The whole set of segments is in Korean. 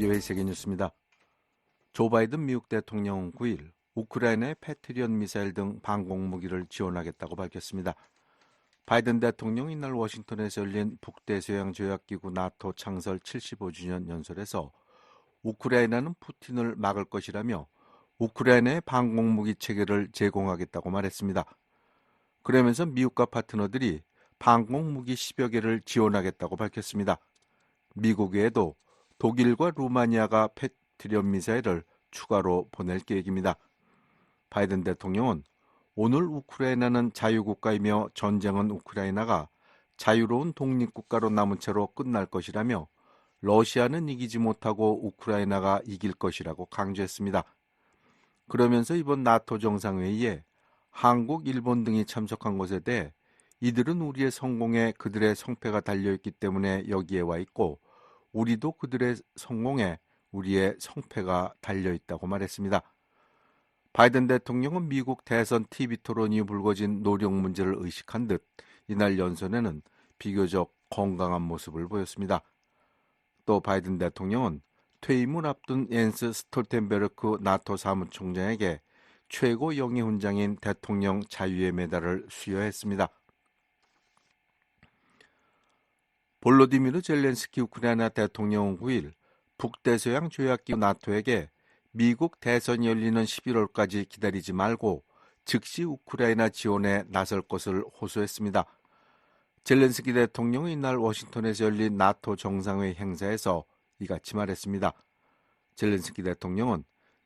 김기회의 세계뉴스입니다. 조 바이든 미국 대통령은 9일 우크라이나의 패트리엇 미사일 등 방공무기를 지원하겠다고 밝혔습니다. 바이든 대통령이 이날 워싱턴에서 열린 북대서양조약기구 나토 창설 75주년 연설에서 우크라이나는 푸틴을 막을 것이라며 우크라이나의 방공무기 체계를 제공하겠다고 말했습니다. 그러면서 미국과 파트너들이 방공무기 10여 개를 지원하겠다고 밝혔습니다. 미국 외에도 독일과 루마니아가 패트리엇 미사일을 추가로 보낼 계획입니다. 바이든 대통령은 오늘 우크라이나는 자유국가이며 전쟁은 우크라이나가 자유로운 독립국가로 남은 채로 끝날 것이라며 러시아는 이기지 못하고 우크라이나가 이길 것이라고 강조했습니다. 그러면서 이번 나토 정상회의에 한국, 일본 등이 참석한 것에 대해 이들은 우리의 성공에 그들의 성패가 달려있기 때문에 여기에 와 있고 우리도 그들의 성공에 우리의 성패가 달려있다고 말했습니다. 바이든 대통령은 미국 대선 TV 토론 이후 불거진 노력 문제를 의식한 듯 이날 연설에는 비교적 건강한 모습을 보였습니다. 또 바이든 대통령은 퇴임을 앞둔 옌스 스톨텐베르크 나토 사무총장에게 최고 영예 훈장인 대통령 자유의 메달을 수여했습니다. 볼로디미르 젤렌스키 우크라이나 대통령은 9일 북대서양 조약기구 나토에게 미국 대선이 열리는 11월까지 기다리지 말고 즉시 우크라이나 지원에 나설 것을 호소했습니다. 젤렌스키 대통령은 이날 워싱턴에서 열린 나토 정상회의 행사에서 이같이 말했습니다. 젤렌스키 대통령은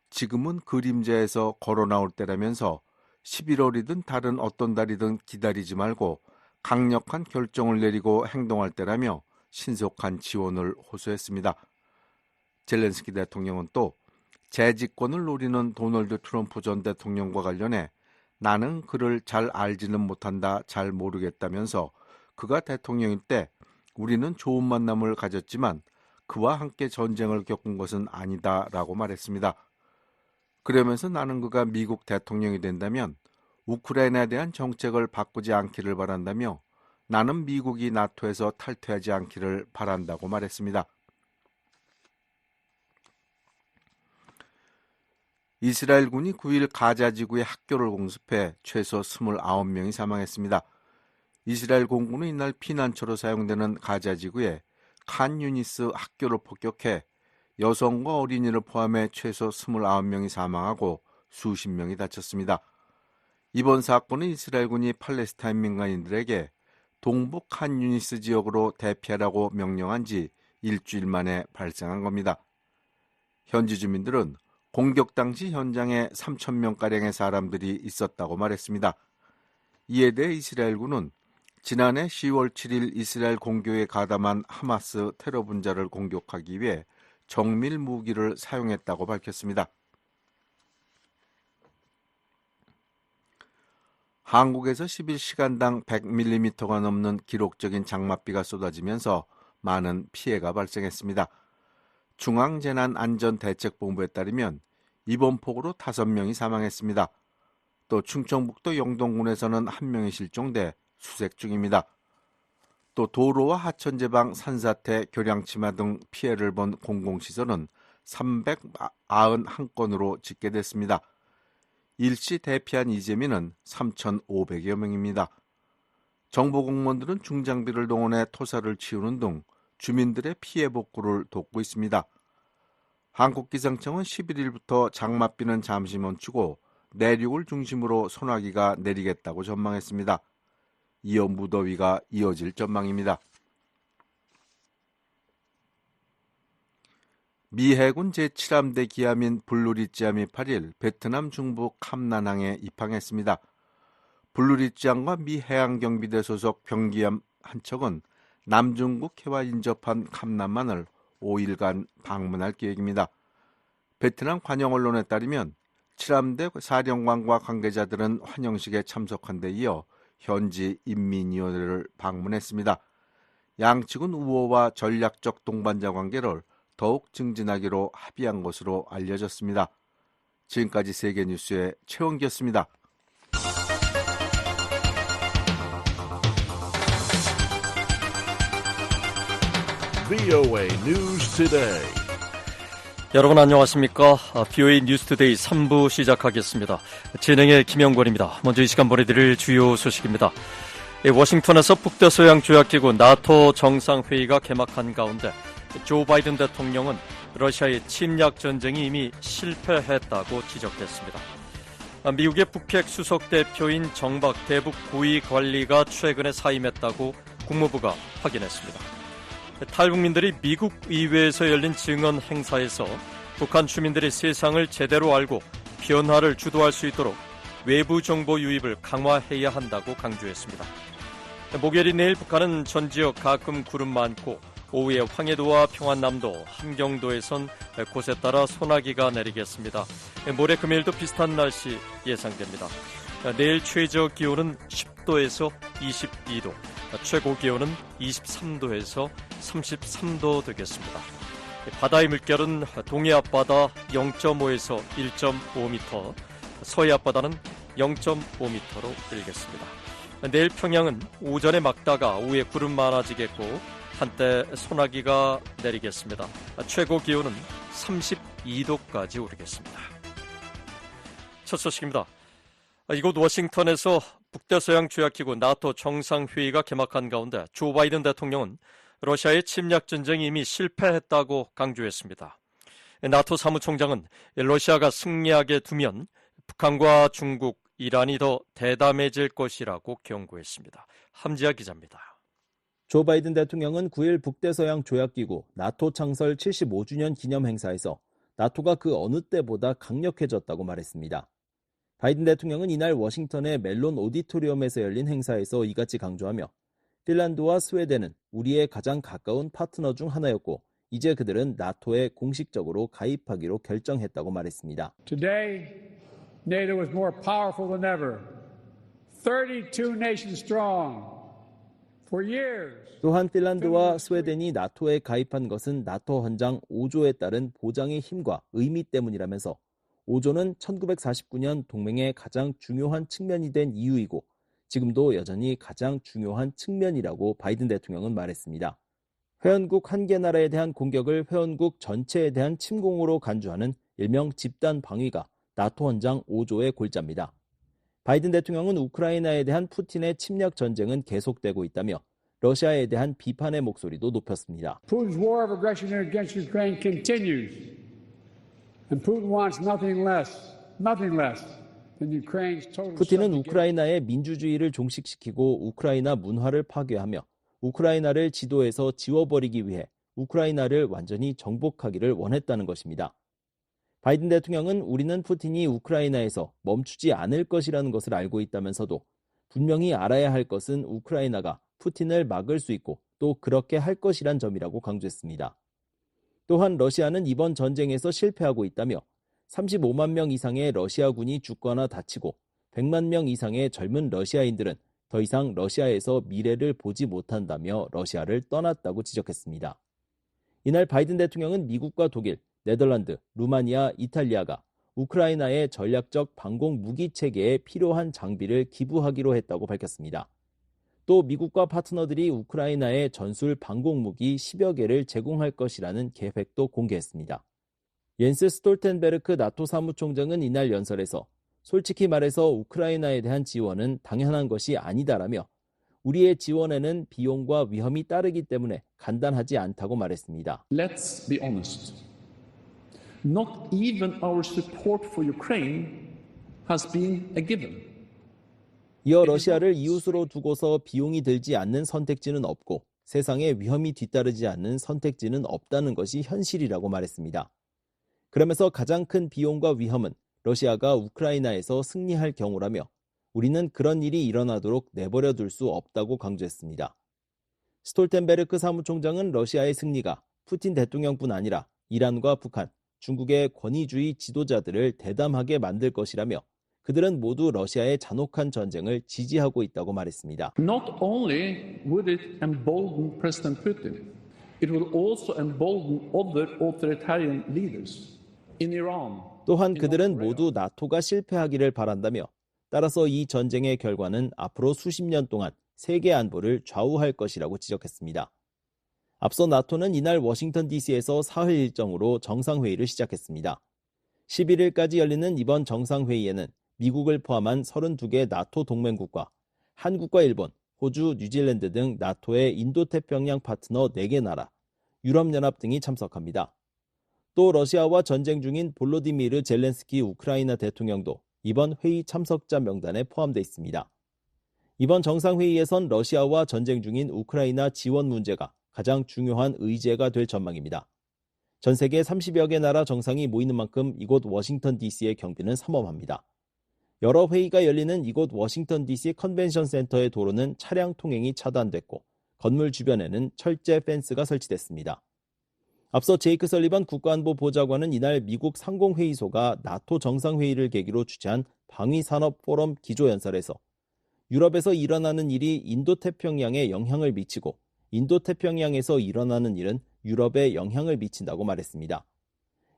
지금은 그림자에서 걸어 나올 때라면서 11월이든 다른 어떤 달이든 기다리지 말고 강력한 결정을 내리고 행동할 때라며 신속한 지원을 호소했습니다. 젤렌스키 대통령은 또 재집권을 노리는 도널드 트럼프 전 대통령과 관련해 나는 그를 잘 알지는 못한다, 잘 모르겠다면서 그가 대통령일 때 우리는 좋은 만남을 가졌지만 그와 함께 전쟁을 겪은 것은 아니다라고 말했습니다. 그러면서 나는 그가 미국 대통령이 된다면 우크라이나에 대한 정책을 바꾸지 않기를 바란다며 나는 미국이 나토에서 탈퇴하지 않기를 바란다고 말했습니다. 이스라엘군이 9일 가자 지구의 학교를 공습해 최소 29명이 사망했습니다. 이스라엘 공군은 이날 피난처로 사용되는 가자 지구에 칸 유니스 학교를 폭격해 여성과 어린이를 포함해 최소 29명이 사망하고 수십 명이 다쳤습니다. 이번 사건은 이스라엘군이 팔레스타인 민간인들에게 동북 칸 유니스 지역으로 대피하라고 명령한 지 일주일 만에 발생한 겁니다. 현지 주민들은 공격 당시 현장에 3,000명가량의 사람들이 있었다고 말했습니다. 이에 대해 이스라엘군은 지난해 10월 7일 이스라엘 공교에 가담한 하마스 테러 분자를 공격하기 위해 정밀 무기를 사용했다고 밝혔습니다. 한국에서 11시간당 100mm가 넘는 기록적인 장맛비가 쏟아지면서 많은 피해가 발생했습니다. 중앙재난안전대책본부에 따르면 이번 폭우로 5명이 사망했습니다. 또 충청북도 영동군에서는 1명이 실종돼 수색 중입니다. 또 도로와 하천제방, 산사태, 교량치마 등 피해를 본 공공시설은 391건으로 집계됐습니다. 일시 대피한 이재민은 3,500여 명입니다. 정부 공무원들은 중장비를 동원해 토사를 치우는 등 주민들의 피해 복구를 돕고 있습니다. 한국기상청은 11일부터 장맛비는 잠시 멈추고 내륙을 중심으로 소나기가 내리겠다고 전망했습니다. 이어 무더위가 이어질 전망입니다. 미 해군 제7함대 기함인 블루리지함이 8일 베트남 중부 캄난항에 입항했습니다. 블루리지함과 미 해양경비대 소속 병기함 한 척은 남중국 해와 인접한 캄난만을 5일간 방문할 계획입니다. 베트남 관영 언론에 따르면 7함대 사령관과 관계자들은 환영식에 참석한 데 이어 현지 인민위원회를 방문했습니다. 양측은 우호와 전략적 동반자 관계를 더욱 증진하기로 합의한 것으로 알려졌습니다. 지금까지 세계뉴스의 최원기였습니다. VOA News Today. 여러분 안녕하십니까? BOA 뉴스투데이 3부 시작하겠습니다. 진행의 김영권입니다. 먼저 이 시간 보내드릴 주요 소식입니다. 워싱턴에서 북대서양 조약기구 나토 정상회의가 개막한 가운데 조 바이든 대통령은 러시아의 침략 전쟁이 이미 실패했다고 지적했습니다. 미국의 북핵 수석 대표인 정박 대북 고위 관리가 최근에 사임했다고 국무부가 확인했습니다. 탈북민들이 미국 의회에서 열린 증언 행사에서 북한 주민들이 세상을 제대로 알고 변화를 주도할 수 있도록 외부 정보 유입을 강화해야 한다고 강조했습니다. 목요일인 내일 북한은 전 지역 가끔 구름 많고 오후에 황해도와 평안남도, 함경도에선 곳에 따라 소나기가 내리겠습니다. 모레 금요일도 비슷한 날씨 예상됩니다. 내일 최저 기온은 10도에서 22도, 최고 기온은 23도에서 33도 되겠습니다. 바다의 물결은 동해 앞바다 0.5에서 1.5m, 서해 앞바다는 0.5m로 일겠습니다. 내일 평양은 오전에 맑다가 오후에 구름 많아지겠고 한때 소나기가 내리겠습니다. 최고 기온은 32도까지 오르겠습니다. 첫 소식입니다. 이곳 워싱턴에서 북대서양 조약기구 나토 정상회의가 개막한 가운데 조 바이든 대통령은 러시아의 침략 전쟁이 이미 실패했다고 강조했습니다. 나토 사무총장은 러시아가 승리하게 두면 북한과 중국, 이란이 더 대담해질 것이라고 경고했습니다. 함지아 기자입니다. 조 바이든 대통령은 9일 북대서양 조약기구 나토 창설 75주년 기념 행사에서 나토가 그 어느 때보다 강력해졌다고 말했습니다. 바이든 대통령은 이날 워싱턴의 멜론 오디토리움에서 열린 행사에서 이같이 강조하며 핀란드와 스웨덴은 우리의 가장 가까운 파트너 중 하나였고 이제 그들은 나토에 공식적으로 가입하기로 결정했다고 말했습니다. Today, NATO is more powerful than ever. 32 nations strong. For years. 또한 핀란드와 스웨덴이 나토에 가입한 것은 나토 헌장 5조에 따른 보장의 힘과 의미 때문이라면서 5조는 1949년 동맹의 가장 중요한 측면이 된 이유이고 지금도 여전히 가장 중요한 측면이라고 바이든 대통령은 말했습니다. 회원국 한 개 나라에 대한 공격을 회원국 전체에 대한 침공으로 간주하는 일명 집단 방위가 나토 헌장 5조의 골자입니다. 바이든 대통령은 우크라이나에 대한 푸틴의 침략 전쟁은 계속되고 있다며 러시아에 대한 비판의 목소리도 높였습니다. Putin's war of aggression against Ukraine continues. And Putin wants nothing less than Ukraine's total 푸틴은 우크라이나의 민주주의를 종식시키고 우크라이나 문화를 파괴하며 우크라이나를 지도에서 지워버리기 위해 우크라이나를 완전히 정복하기를 원했다는 것입니다. 바이든 대통령은 우리는 푸틴이 우크라이나에서 멈추지 않을 것이라는 것을 알고 있다면서도 분명히 알아야 할 것은 우크라이나가 푸틴을 막을 수 있고 또 그렇게 할 것이란 점이라고 강조했습니다. 또한 러시아는 이번 전쟁에서 실패하고 있다며 35만 명 이상의 러시아군이 죽거나 다치고 100만 명 이상의 젊은 러시아인들은 더 이상 러시아에서 미래를 보지 못한다며 러시아를 떠났다고 지적했습니다. 이날 바이든 대통령은 미국과 독일, 네덜란드, 루마니아, 이탈리아가 우크라이나의 전략적 방공 무기 체계에 필요한 장비를 기부하기로 했다고 밝혔습니다. 또 미국과 파트너들이 우크라이나에 전술 방공 무기 10여 개를 제공할 것이라는 계획도 공개했습니다. 옌스 스톨텐베르크 나토 사무총장은 이날 연설에서 솔직히 말해서 우크라이나에 대한 지원은 당연한 것이 아니다라며 우리의 지원에는 비용과 위험이 따르기 때문에 간단하지 않다고 말했습니다. Let's be honest. Not even our support for Ukraine has been a given. 이어 러시아를 이웃으로 두고서 비용이 들지 않는 선택지는 없고 세상에 위험이 뒤따르지 않는 선택지는 없다는 것이 현실이라고 말했습니다. 그러면서 가장 큰 비용과 위험은 러시아가 우크라이나에서 승리할 경우라며 우리는 그런 일이 일어나도록 내버려 둘 수 없다고 강조했습니다. 스톨텐베르크 사무총장은 러시아의 승리가 푸틴 대통령뿐 아니라 이란과 북한, 중국의 권위주의 지도자들을 대담하게 만들 것이라며 그들은 모두 러시아의 잔혹한 전쟁을 지지하고 있다고 말했습니다. Not only would it embolden President Putin, it will also embolden other authoritarian leaders in Iran. 또한 그들은 모두 나토가 실패하기를 바란다며 따라서 이 전쟁의 결과는 앞으로 수십 년 동안 세계 안보를 좌우할 것이라고 지적했습니다. 앞서 나토는 이날 워싱턴 DC에서 사흘 일정으로 정상회의를 시작했습니다. 11일까지 열리는 이번 정상회의에는 미국을 포함한 32개 나토 동맹국과 한국과 일본, 호주, 뉴질랜드 등 나토의 인도태평양 파트너 4개 나라, 유럽연합 등이 참석합니다. 또 러시아와 전쟁 중인 볼로디미르 젤렌스키 우크라이나 대통령도 이번 회의 참석자 명단에 포함되어 있습니다. 이번 정상회의에선 러시아와 전쟁 중인 우크라이나 지원 문제가 가장 중요한 의제가 될 전망입니다. 전 세계 30여 개 나라 정상이 모이는 만큼 이곳 워싱턴 DC의 경비는 삼엄합니다. 여러 회의가 열리는 이곳 워싱턴 DC 컨벤션 센터의 도로는 차량 통행이 차단됐고 건물 주변에는 철제 펜스가 설치됐습니다. 앞서 제이크 설리번 국가안보 보좌관은 이날 미국 상공회의소가 나토 정상회의를 계기로 주최한 방위산업 포럼 기조연설에서 유럽에서 일어나는 일이 인도태평양에 영향을 미치고 인도태평양에서 일어나는 일은 유럽에 영향을 미친다고 말했습니다.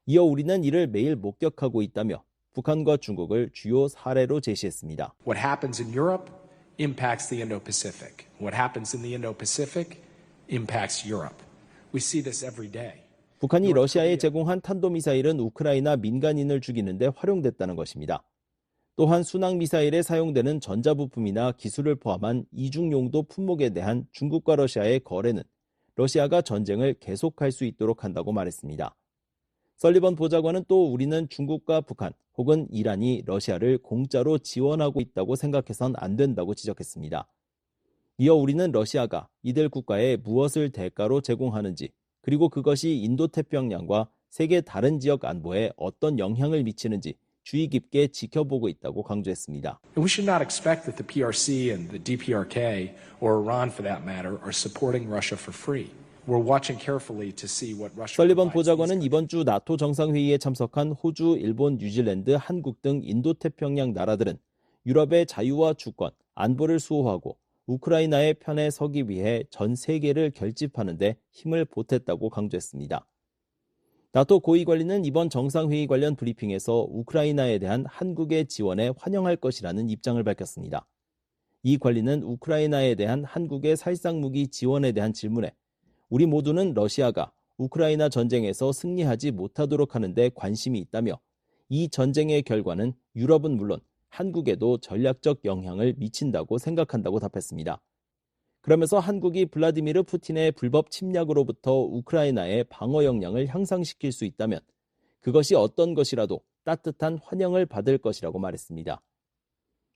이어 우리는 이를 매일 목격하고 있다며 북한과 중국을 주요 사례로 제시했습니다. What happens in Europe impacts the Indo-Pacific. What happens in the Indo-Pacific impacts Europe. We see this every day. 북한이 러시아에 제공한 탄도미사일은 우크라이나 민간인을 죽이는 데 활용됐다는 것입니다. 또한 순항미사일에 사용되는 전자부품이나 기술을 포함한 이중용도 품목에 대한 중국과 러시아의 거래는 러시아가 전쟁을 계속할 수 있도록 한다고 말했습니다. 설리번 보좌관은 또 우리는 중국과 북한 혹은 이란이 러시아를 공짜로 지원하고 있다고 생각해선 안 된다고 지적했습니다. 이어 우리는 러시아가 이들 국가에 무엇을 대가로 제공하는지 그리고 그것이 인도태평양과 세계 다른 지역 안보에 어떤 영향을 미치는지 주의 깊게 지켜보고 있다고 강조했습니다. And we should not expect that the PRC and the DPRK, or Iran for that matter, are supporting Russia for free. We're watching carefully to see what Russia 설리번 provides 보좌관은 these 이번 주 나토 정상회의에 참석한 호주, 일본, 뉴질랜드, 한국 등 인도태평양 나라들은 유럽의 자유와 주권, 안보를 수호하고 우크라이나의 편에 서기 위해 전 세계를 결집하는 데 힘을 보탰다고 강조했습니다. 나토 고위관리는 이번 정상회의 관련 브리핑에서 우크라이나에 대한 한국의 지원에 환영할 것이라는 입장을 밝혔습니다. 이 관리는 우크라이나에 대한 한국의 살상무기 지원에 대한 질문에 우리 모두는 러시아가 우크라이나 전쟁에서 승리하지 못하도록 하는 데 관심이 있다며 이 전쟁의 결과는 유럽은 물론 한국에도 전략적 영향을 미친다고 생각한다고 답했습니다. 그러면서 한국이 블라디미르 푸틴의 불법 침략으로부터 우크라이나의 방어 역량을 향상시킬 수 있다면 그것이 어떤 것이라도 따뜻한 환영을 받을 것이라고 말했습니다.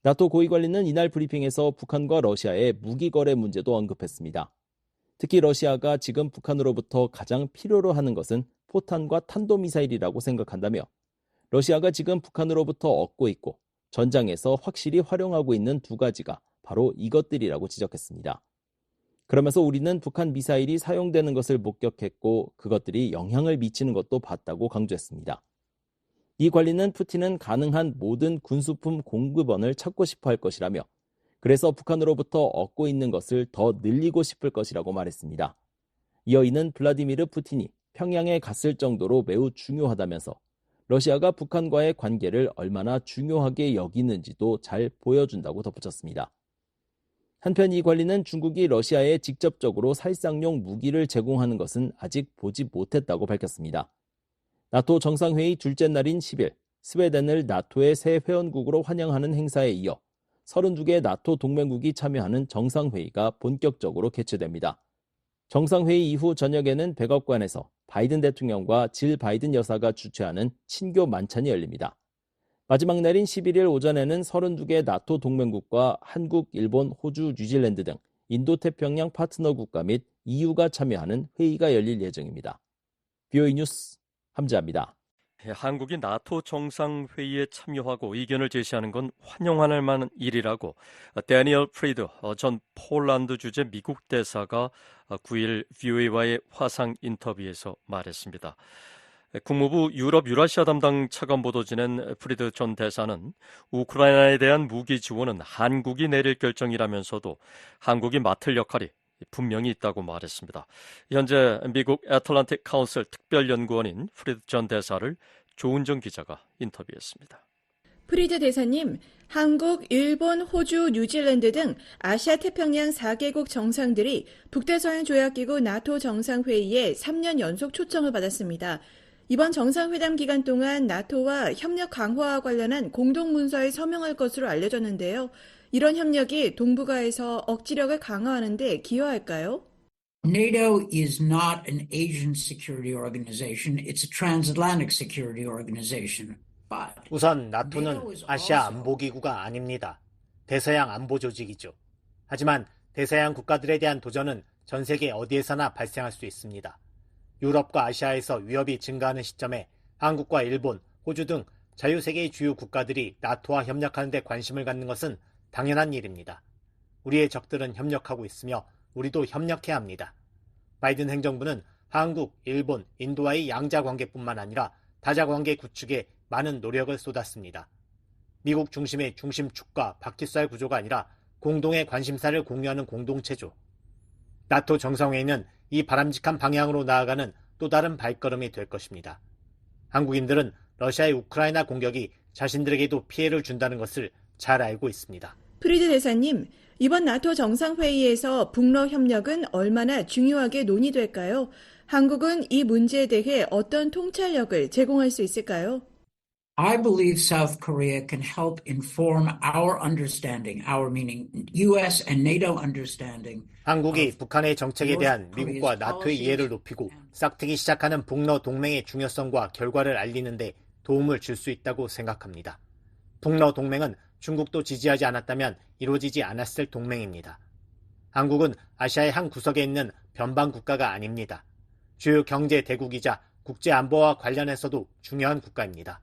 나토 고위관리는 이날 브리핑에서 북한과 러시아의 무기 거래 문제도 언급했습니다. 특히 러시아가 지금 북한으로부터 가장 필요로 하는 것은 포탄과 탄도미사일이라고 생각한다며 러시아가 지금 북한으로부터 얻고 있고 전장에서 확실히 활용하고 있는 두 가지가 바로 이것들이라고 지적했습니다. 그러면서 우리는 북한 미사일이 사용되는 것을 목격했고 그것들이 영향을 미치는 것도 봤다고 강조했습니다. 이 관리는 푸틴은 가능한 모든 군수품 공급원을 찾고 싶어 할 것이라며 그래서 북한으로부터 얻고 있는 것을 더 늘리고 싶을 것이라고 말했습니다. 이어 이는 블라디미르 푸틴이 평양에 갔을 정도로 매우 중요하다면서 러시아가 북한과의 관계를 얼마나 중요하게 여기는지도 잘 보여준다고 덧붙였습니다. 한편 이 관리는 중국이 러시아에 직접적으로 살상용 무기를 제공하는 것은 아직 보지 못했다고 밝혔습니다. 나토 정상회의 둘째 날인 10일 스웨덴을 나토의 새 회원국으로 환영하는 행사에 이어 32개 나토 동맹국이 참여하는 정상회의가 본격적으로 개최됩니다. 정상회의 이후 저녁에는 백악관에서 바이든 대통령과 질 바이든 여사가 주최하는 친교 만찬이 열립니다. 마지막 날인 11일 오전에는 32개 나토 동맹국과 한국, 일본, 호주, 뉴질랜드 등 인도태평양 파트너 국가 및 EU가 참여하는 회의가 열릴 예정입니다. BOE 뉴스 함지아입니다. 한국이 나토 정상회의에 참여하고 의견을 제시하는 건 환영할 만한 일이라고 데니얼 프리드 전 폴란드 주재 미국 대사가 9일 VOA와의 화상 인터뷰에서 말했습니다. 국무부 유럽 유라시아 담당 차관 보도 지낸 프리드 전 대사는 우크라이나에 대한 무기 지원은 한국이 내릴 결정이라면서도 한국이 맡을 역할이 분명히 있다고 말했습니다. 현재 미국 애틀랜틱 카운슬 특별연구원인 프리드 전 대사를 조은정 기자가 인터뷰했습니다. 프리드 대사님, 한국, 일본, 호주, 뉴질랜드 등 아시아 태평양 4개국 정상들이 북대서양조약기구 나토 정상회의에 3년 연속 초청을 받았습니다. 이번 정상회담 기간 동안 나토와 협력 강화와 관련한 공동문서에 서명할 것으로 알려졌는데요. 이런 협력이 동북아에서 억지력을 강화하는 데 기여할까요? NATO is not an Asian security organization. It's a transatlantic security organization. 우선 나토는 아시아 안보기구가 아닙니다. 대서양 안보 조직이죠. 하지만 대서양 국가들에 대한 도전은 전 세계 어디에서나 발생할 수 있습니다. 유럽과 아시아에서 위협이 증가하는 시점에 한국과 일본, 호주 등 자유세계의 주요 국가들이 나토와 협력하는 데 관심을 갖는 것은 당연한 일입니다. 우리의 적들은 협력하고 있으며 우리도 협력해야 합니다. 바이든 행정부는 한국, 일본, 인도와의 양자 관계뿐만 아니라 다자 관계 구축에 많은 노력을 쏟았습니다. 미국 중심의 중심축과 바퀴살 구조가 아니라 공동의 관심사를 공유하는 공동체죠. 나토 정상회의는 이 바람직한 방향으로 나아가는 또 다른 발걸음이 될 것입니다. 한국인들은 러시아의 우크라이나 공격이 자신들에게도 피해를 준다는 것을 잘 알고 있습니다. 프리드 대사님, 이번 나토 정상회의에서 북러 협력은 얼마나 중요하게 논의될까요? 한국은 이 문제에 대해 어떤 통찰력을 제공할 수 있을까요? I believe South Korea can help inform our understanding, our meaning US and NATO understanding. 한국이 북한의 정책에 대한 미국과 나토의 이해를 높이고 싹트기 시작하는 북러 동맹의 중요성과 결과를 알리는 데 도움을 줄 수 있다고 생각합니다. 북러 동맹은 중국도 지지하지 않았다면 이루어지지 않았을 동맹입니다. 한국은 아시아의 한 구석에 있는 변방 국가가 아닙니다. 주요 경제 대국이자 국제 안보와 관련해서도 중요한 국가입니다.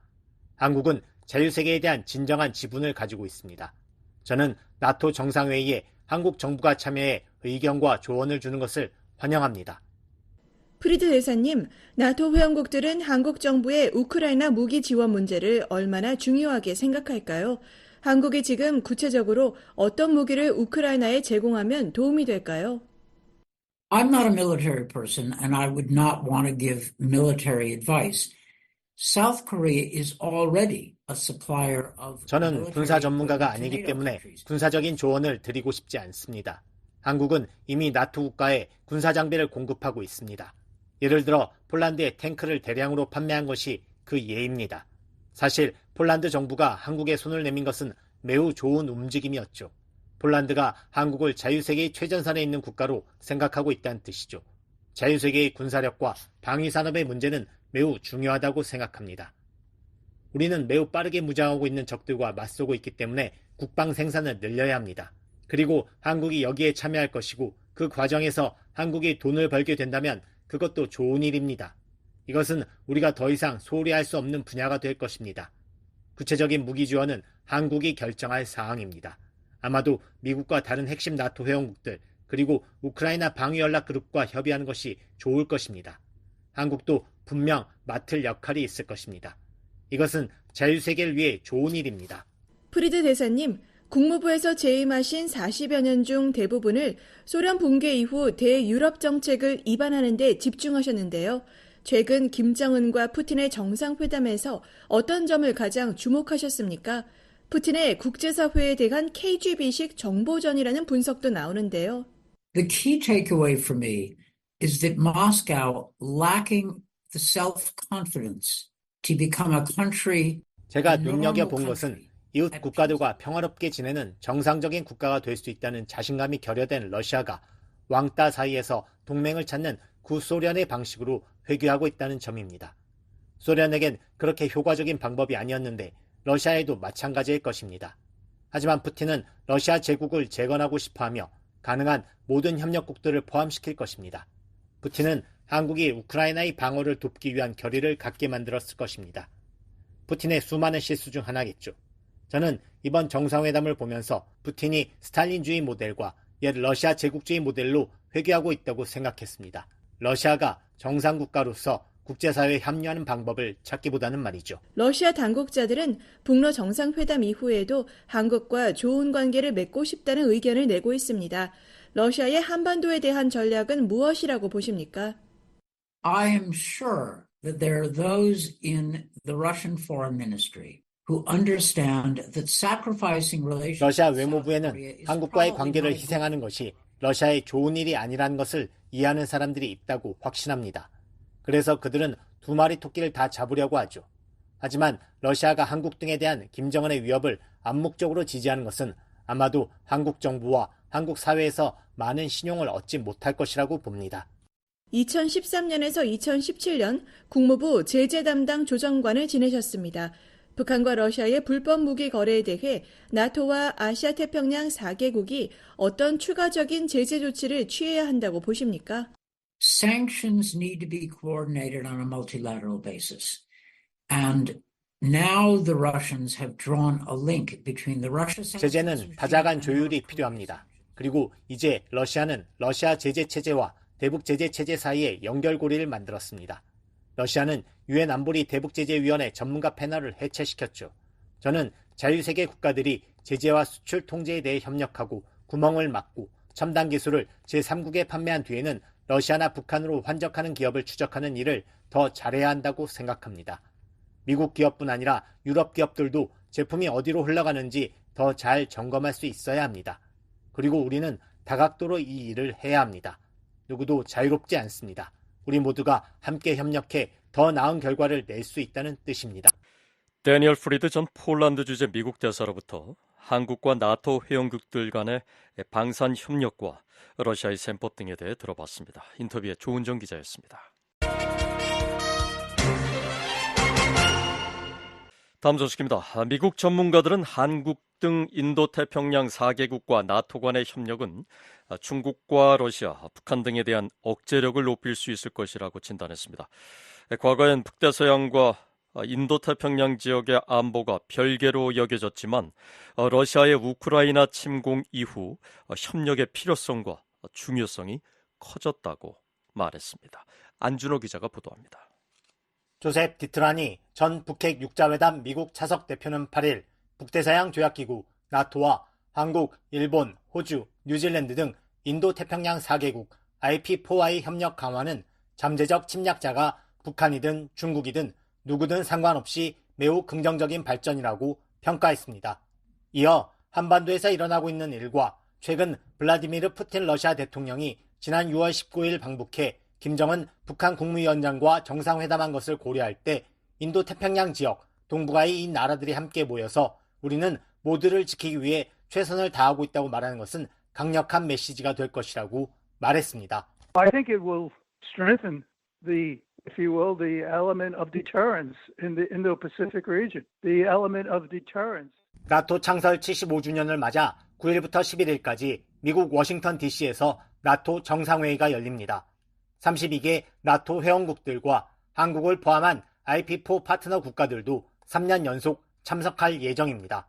한국은 자유세계에 대한 진정한 지분을 가지고 있습니다. 저는 나토 정상회의에 한국 정부가 참여해 의견과 조언을 주는 것을 환영합니다. 프리드 대사님, 나토 회원국들은 한국 정부의 우크라이나 무기 지원 문제를 얼마나 중요하게 생각할까요? 한국이 지금 구체적으로 어떤 무기를 우크라이나에 제공하면 도움이 될까요? I'm not a military person and I would not want to give military advice. South Korea is already a supplier of 저는 군사 전문가가 아니기 때문에 군사적인 조언을 드리고 싶지 않습니다. 한국은 이미 나토 국가에 군사 장비를 공급하고 있습니다. 예를 들어 폴란드에 탱크를 대량으로 판매한 것이 그 예입니다. 사실 폴란드 정부가 한국에 손을 내민 것은 매우 좋은 움직임이었죠. 폴란드가 한국을 자유세계의 최전선에 있는 국가로 생각하고 있다는 뜻이죠. 자유세계의 군사력과 방위산업의 문제는 매우 중요하다고 생각합니다. 우리는 매우 빠르게 무장하고 있는 적들과 맞서고 있기 때문에 국방 생산을 늘려야 합니다. 그리고 한국이 여기에 참여할 것이고 그 과정에서 한국이 돈을 벌게 된다면 그것도 좋은 일입니다. 이것은 우리가 더 이상 소홀히 할 수 없는 분야가 될 것입니다. 구체적인 무기 지원은 한국이 결정할 사항입니다. 아마도 미국과 다른 핵심 나토 회원국들 그리고 우크라이나 방위연락그룹과 협의하는 것이 좋을 것입니다. 한국도 분명 맡을 역할이 있을 것입니다. 이것은 자유세계를 위해 좋은 일입니다. 프리드 대사님, 국무부에서 재임하신 40여 년 중 대부분을 소련 붕괴 이후 대유럽 정책을 입안하는 데 집중하셨는데요. 최근 김정은과 푸틴의 정상회담에서 어떤 점을 가장 주목하셨습니까? 푸틴의 국제사회에 대한 KGB식 정보전이라는 분석도 나오는데요. The key takeaway for me is that Moscow lacking the self-confidence to become a country. 제가 눈여겨본 것은 이웃 국가들과 평화롭게 지내는 정상적인 국가가 될 수 있다는 자신감이 결여된 러시아가 왕따 사이에서 동맹을 찾는 구소련의 방식으로 회귀하고 있다는 점입니다. 소련에겐 그렇게 효과적인 방법이 아니었는데 러시아에도 마찬가지일 것입니다. 하지만 푸틴은 러시아 제국을 재건하고 싶어하며 가능한 모든 협력국들을 포함시킬 것입니다. 푸틴은 한국이 우크라이나의 방어를 돕기 위한 결의를 갖게 만들었을 것입니다. 푸틴의 수많은 실수 중 하나겠죠. 저는 이번 정상회담을 보면서 푸틴이 스탈린주의 모델과 옛 러시아 제국주의 모델로 회귀하고 있다고 생각했습니다. 러시아가 정상국가로서 국제사회에 합류하는 방법을 찾기보다는 말이죠. 러시아 당국자들은 북러 정상회담 이후에도 한국과 좋은 관계를 맺고 싶다는 의견을 내고 있습니다. 러시아의 한반도에 대한 전략은 무엇이라고 보십니까? I am sure that there are those in the Russian Foreign Ministry who understand that sacrificing relations 러시아 with South 외무부에는 Korea is 한국과의 probably 관계를 not good. 희생하는 것이 러시아의 좋은 일이 아니라는 것을 이해하는 사람들이 있다고 확신합니다. 그래서 그들은 두 마리 토끼를 다 잡으려고 하죠. 하지만 러시아가 한국 등에 대한 김정은의 위협을 암묵적으로 지지하는 것은 아마도 한국 정부와 한국 사회에서 많은 신용을 얻지 못할 것이라고 봅니다. 2013년에서 2017년 국무부 제재 담당 조정관을 지내셨습니다. 북한과 러시아의 불법 무기 거래에 대해 나토와 아시아태평양 4개국이 어떤 추가적인 제재 조치를 취해야 한다고 보십니까? Sanctions need to be coordinated on a multilateral basis. And now the Russians have drawn a link between the Russia sanctions 제재는 regime 다자간 and 조율이 North 필요합니다. 그리고 이제 러시아는 러시아 제재 체제와 대북 제재 체제 사이에 연결고리를 만들었습니다. 러시아는 유엔 안보리 대북제재위원회 전문가 패널을 해체시켰죠. 저는 자유세계 국가들이 제재와 수출 통제에 대해 협력하고 구멍을 막고 첨단 기술을 제3국에 판매한 뒤에는 러시아나 북한으로 환적하는 기업을 추적하는 일을 더 잘해야 한다고 생각합니다. 미국 기업뿐 아니라 유럽 기업들도 제품이 어디로 흘러가는지 더 잘 점검할 수 있어야 합니다. 그리고 우리는 다각도로 이 일을 해야 합니다. 누구도 자유롭지 않습니다. 우리 모두가 함께 협력해 더 나은 결과를 낼 수 있다는 뜻입니다. 데니얼 프리드 전 폴란드 주재 미국 대사로부터 한국과 나토 회원국들 간의 방산 협력과 러시아의 셈법 등에 대해 들어봤습니다. 인터뷰의 조은정 기자였습니다. 다음 소식입니다. 미국 전문가들은 한국 등 인도태평양 4개국과 나토 간의 협력은 중국과 러시아, 북한 등에 대한 억제력을 높일 수 있을 것이라고 진단했습니다. 과거엔 북대서양과 인도태평양 지역의 안보가 별개로 여겨졌지만 러시아의 우크라이나 침공 이후 협력의 필요성과 중요성이 커졌다고 말했습니다. 안준호 기자가 보도합니다. 조셉 디트라니 전 북핵 육자회담 미국 차석 대표는 8일 북대서양 조약기구 나토와 한국, 일본, 호주, 뉴질랜드 등 인도태평양 4개국 IP4와의 협력 강화는 잠재적 침략자가 북한이든 중국이든 누구든 상관없이 매우 긍정적인 발전이라고 평가했습니다. 이어 한반도에서 일어나고 있는 일과 최근 블라디미르 푸틴 러시아 대통령이 지난 6월 19일 방북해 김정은 북한 국무위원장과 정상회담한 것을 고려할 때 인도태평양 지역 동북아의 이 나라들이 함께 모여서 우리는 모두를 지키기 위해 최선을 다하고 있다고 말하는 것은 강력한 메시지가 될 것이라고 말했습니다. I think it will strengthen the, if you will, the element of deterrence in the Indo-Pacific region. The element of deterrence. 나토 창설 75주년을 맞아 9일부터 11일까지 미국 워싱턴 DC에서 나토 정상회의가 열립니다. 32개 나토 회원국들과 한국을 포함한 IP4 파트너 국가들도 3년 연속 참석할 예정입니다.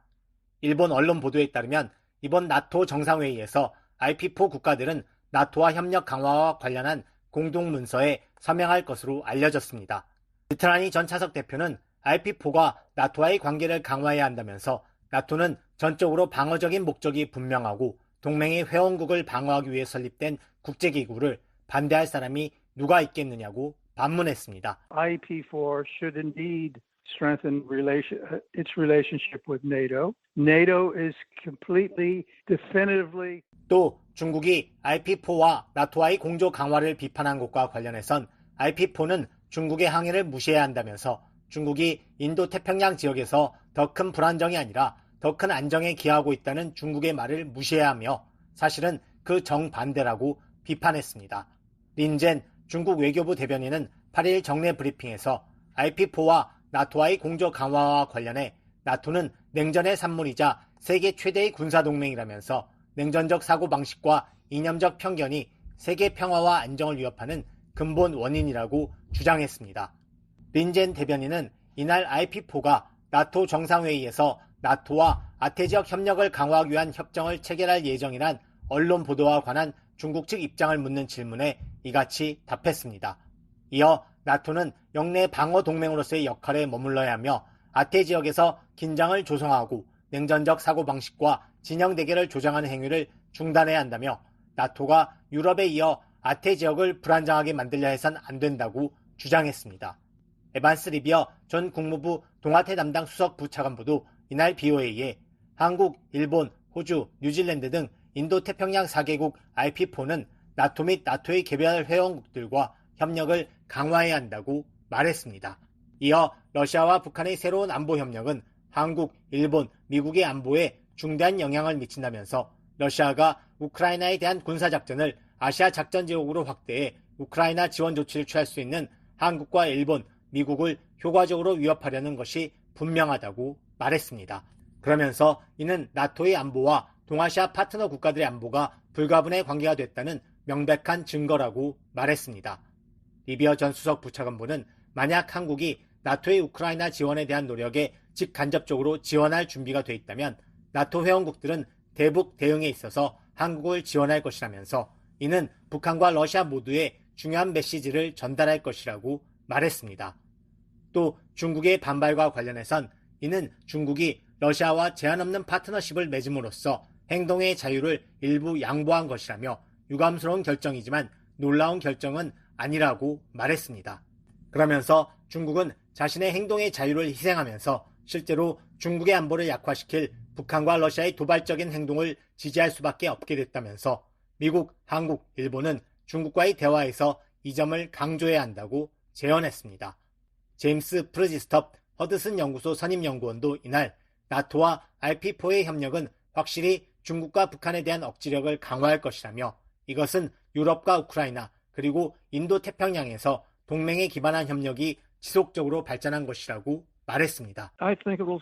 일본 언론 보도에 따르면 이번 나토 정상회의에서 IP4 국가들은 나토와 협력 강화와 관련한 공동문서에 서명할 것으로 알려졌습니다. 디트라니 전 차석 대표는 IP4가 나토와의 관계를 강화해야 한다면서 나토는 전적으로 방어적인 목적이 분명하고 동맹의 회원국을 방어하기 위해 설립된 국제기구를 반대할 사람이 누가 있겠느냐고 반문했습니다. IP4 should indeed strengthen its relationship with NATO. NATO is completely, definitively. 또 중국이 IP4와 나토와의 공조 강화를 비판한 것과 관련해선 IP4는 중국의 항의를 무시해야 한다면서 중국이 인도태평양 지역에서 더 큰 불안정이 아니라 더 큰 안정에 기여하고 있다는 중국의 말을 무시해야 하며 사실은 그 정반대라고 비판했습니다. 린젠 중국 외교부 대변인은 8일 정례 브리핑에서 IP4와 나토와의 공조 강화와 관련해 나토는 냉전의 산물이자 세계 최대의 군사동맹이라면서 냉전적 사고방식과 이념적 편견이 세계 평화와 안정을 위협하는 근본 원인이라고 주장했습니다. 린젠 대변인은 이날 IP4가 나토 정상회의에서 나토와 아태지역 협력을 강화하기 위한 협정을 체결할 예정이란 언론 보도와 관한 중국 측 입장을 묻는 질문에 이같이 답했습니다. 이어 나토는 영내 방어 동맹으로서의 역할에 머물러야 하며 아태 지역에서 긴장을 조성하고 냉전적 사고방식과 진영 대결을 조장하는 행위를 중단해야 한다며 나토가 유럽에 이어 아태 지역을 불안정하게 만들려 해선 안 된다고 주장했습니다. 에반스 리비어 전 국무부 동아태 담당 수석 부차관보도 이날 BOA에 한국, 일본, 호주, 뉴질랜드 등 인도태평양 4개국 RP4는 나토 및 나토의 개별 회원국들과 협력을 강화해야 한다고 말했습니다. 이어 러시아와 북한의 새로운 안보 협력은 한국, 일본, 미국의 안보에 중대한 영향을 미친다면서 러시아가 우크라이나에 대한 군사작전을 아시아 작전지역으로 확대해 우크라이나 지원 조치를 취할 수 있는 한국과 일본, 미국을 효과적으로 위협하려는 것이 분명하다고 말했습니다. 그러면서 이는 나토의 안보와 동아시아 파트너 국가들의 안보가 불가분의 관계가 됐다는 명백한 증거라고 말했습니다. 리비어 전 수석 부차관보는 만약 한국이 나토의 우크라이나 지원에 대한 노력에 직간접적으로 지원할 준비가 돼 있다면 나토 회원국들은 대북 대응에 있어서 한국을 지원할 것이라면서 이는 북한과 러시아 모두에 중요한 메시지를 전달할 것이라고 말했습니다. 또 중국의 반발과 관련해선 이는 중국이 러시아와 제한 없는 파트너십을 맺음으로써 행동의 자유를 일부 양보한 것이라며 유감스러운 결정이지만 놀라운 결정은 아니라고 말했습니다. 그러면서 중국은 자신의 행동의 자유를 희생하면서 실제로 중국의 안보를 약화시킬 북한과 러시아의 도발적인 행동을 지지할 수밖에 없게 됐다면서 미국, 한국, 일본은 중국과의 대화에서 이 점을 강조해야 한다고 제언했습니다. 제임스 프르지스톱 허드슨 연구소 선임연구원도 이날 나토와 RP4의 협력은 확실히 중국과 북한에 대한 억지력을 강화할 것이라며 이것은 유럽과 우크라이나 그리고 인도태평양에서 동맹에 기반한 협력이 지속적으로 발전한 것이라고 말했습니다. I think it will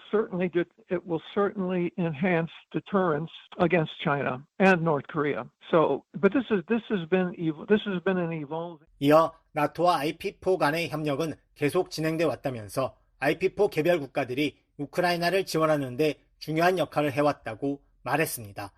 certainly enhance deterrence against China and North Korea. But this has been an evolving. 이어 나토와 RP4 간의 협력은 계속 진행돼 왔다면서 RP4 개별 국가들이 우크라이나를 지원하는 데 중요한 역할을 해왔다고 말했습니다.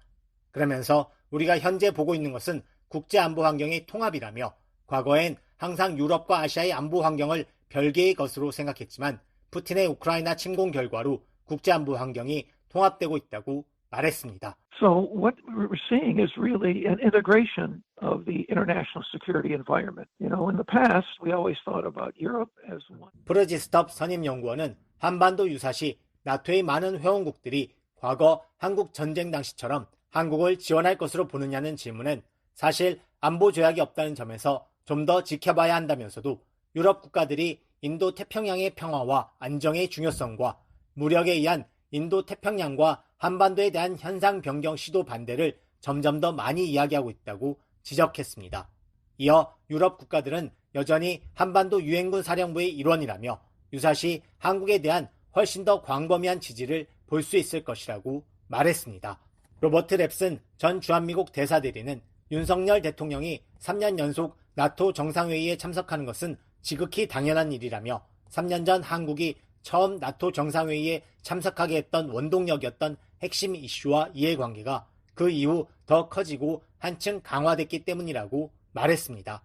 그러면서 우리가 현재 보고 있는 것은 국제 안보 환경의 통합이라며 과거엔 항상 유럽과 아시아의 안보 환경을 별개의 것으로 생각했지만 푸틴의 우크라이나 침공 결과로 국제 안보 환경이 통합되고 있다고 말했습니다. So what we're seeing is really an integration of the international security environment. In the past, we always thought about Europe as one. 프르지스톱 선임연구원은 한반도 유사시 나토의 많은 회원국들이 과거 한국 전쟁 당시처럼 한국을 지원할 것으로 보느냐는 질문엔 사실 안보 조약이 없다는 점에서 좀 더 지켜봐야 한다면서도 유럽 국가들이 인도 태평양의 평화와 안정의 중요성과 무력에 의한 인도 태평양과 한반도에 대한 현상 변경 시도 반대를 점점 더 많이 이야기하고 있다고 지적했습니다. 이어 유럽 국가들은 여전히 한반도 유엔군 사령부의 일원이라며 유사시 한국에 대한 훨씬 더 광범위한 지지를 볼 수 있을 것이라고 말했습니다. 로버트 랩슨 전 주한미국 대사대리는 윤석열 대통령이 3년 연속 나토 정상회의에 참석하는 것은 지극히 당연한 일이라며 3년 전 한국이 처음 나토 정상회의에 참석하게 했던 원동력이었던 핵심 이슈와 이해관계가 그 이후 더 커지고 한층 강화됐기 때문이라고 말했습니다.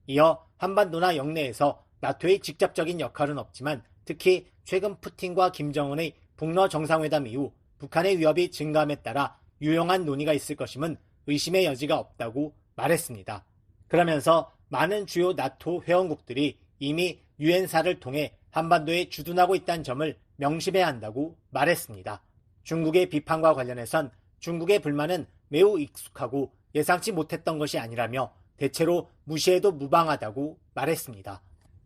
이어 한반도나 영내에서 나토의 직접적인 역할은 없지만 특히 최근 푸틴과 김정은의 북러 정상회담 이후 북한의 위협이 증가함에 따라 유용한 논의가 있을 것임은 의심의 여지가 없다고 말했습니다. 그러면서 많은 주요 나토 회원국들이 이미 유엔사를 통해 한반도에 주둔하고 있다는 점을 명심해야 한다고 말했습니다. 중국의 비판과 관련해선 중국의 불만은 매우 익숙하고 예상치 못했던 것이 아니라며 대체로 무시해도 무방하다고 말했습니다.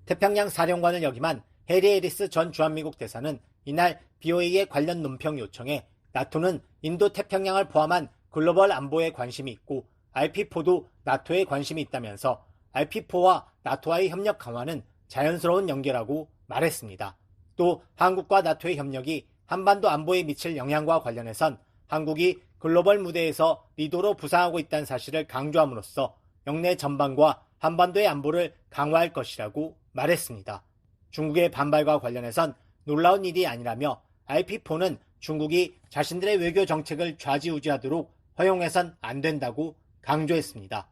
태평양 사령관을 역임한 해리 해리스 전 주한미국 대사는 이날 BOA의 관련 논평 요청에 나토는 인도태평양을 포함한 글로벌 안보에 관심이 있고 RP4도 나토에 관심이 있다면서 RP4와 나토와의 협력 강화는 자연스러운 연계라고 말했습니다. 또 한국과 나토의 협력이 한반도 안보에 미칠 영향과 관련해선 한국이 글로벌 무대에서 리더로 부상하고 있다는 사실을 강조함으로써 영내 전반과 한반도의 안보를 강화할 것이라고 말했습니다. 중국의 반발과 관련해선 놀라운 일이 아니라며 RP4는 중국이 자신들의 외교 정책을 좌지우지하도록 허용해선 안 된다고 강조했습니다.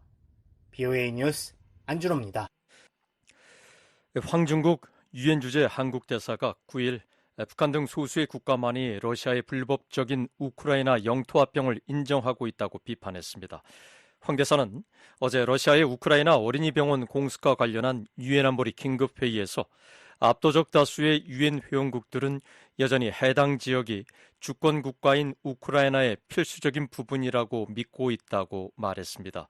BOA 뉴스 안준호입니다. 황중국 유엔 주재 한국 대사가 9일 북한 등 소수의 국가만이 러시아의 불법적인 우크라이나 영토 합병을 인정하고 있다고 비판했습니다. 황 대사는 어제 러시아의 우크라이나 어린이병원 공습과 관련한 유엔 안보리 긴급회의에서 압도적 다수의 유엔 회원국들은 여전히 해당 지역이 주권 국가인 우크라이나의 필수적인 부분이라고 믿고 있다고 말했습니다.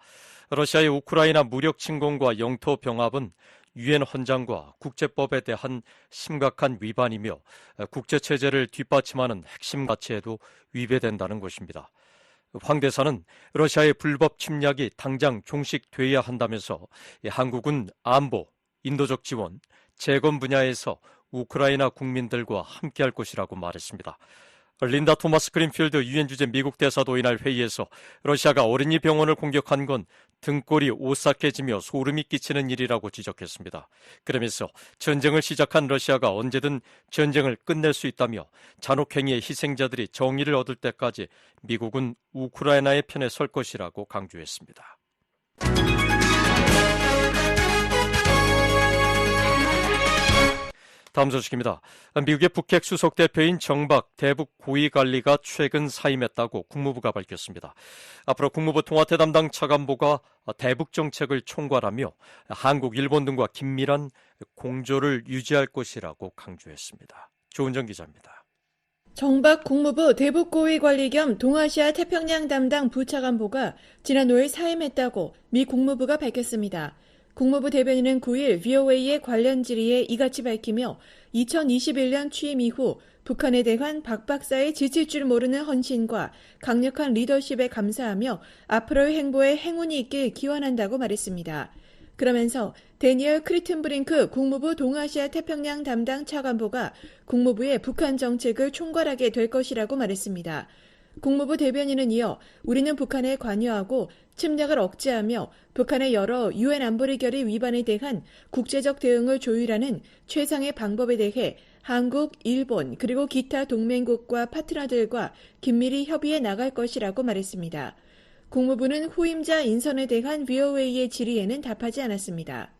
러시아의 우크라이나 무력 침공과 영토 병합은 유엔 헌장과 국제법에 대한 심각한 위반이며 국제체제를 뒷받침하는 핵심 가치에도 위배된다는 것입니다. 황 대사는 러시아의 불법 침략이 당장 종식돼야 한다면서 한국은 안보, 인도적 지원, 재건 분야에서 우크라이나 국민들과 함께할 것이라고 말했습니다. 린다 토마스 그린필드 유엔 주재 미국 대사도 이날 회의에서 러시아가 어린이 병원을 공격한 건 등골이 오싹해지며 소름이 끼치는 일이라고 지적했습니다. 그러면서 전쟁을 시작한 러시아가 언제든 전쟁을 끝낼 수 있다며 잔혹행위의 희생자들이 정의를 얻을 때까지 미국은 우크라이나의 편에 설 것이라고 강조했습니다. 다음 소식입니다. 미국의 북핵 수석 대표인 정박 대북 고위관리가 최근 사임했다고 국무부가 밝혔습니다. 앞으로 국무부 통화태 담당 차관보가 대북 정책을 총괄하며 한국, 일본 등과 긴밀한 공조를 유지할 것이라고 강조했습니다. 조은정 기자입니다. 정박 국무부 대북고위관리 겸 동아시아 태평양 담당 부차관보가 지난 5일 사임했다고 미 국무부가 밝혔습니다. 국무부 대변인은 9일 VOA의 관련 질의에 이같이 밝히며 2021년 취임 이후 북한에 대한 박 박사의 지칠 줄 모르는 헌신과 강력한 리더십에 감사하며 앞으로의 행보에 행운이 있길 기원한다고 말했습니다. 그러면서 데니얼 크리튼브링크 국무부 동아시아 태평양 담당 차관보가 국무부의 북한 정책을 총괄하게 될 것이라고 말했습니다. 국무부 대변인은 이어 우리는 북한에 관여하고 침략을 억제하며 북한의 여러 유엔 안보리 결의 위반에 대한 국제적 대응을 조율하는 최상의 방법에 대해 한국, 일본 그리고 기타 동맹국과 파트너들과 긴밀히 협의해 나갈 것이라고 말했습니다. 국무부는 후임자 인선에 대한 VOA의 질의에는 답하지 않았습니다.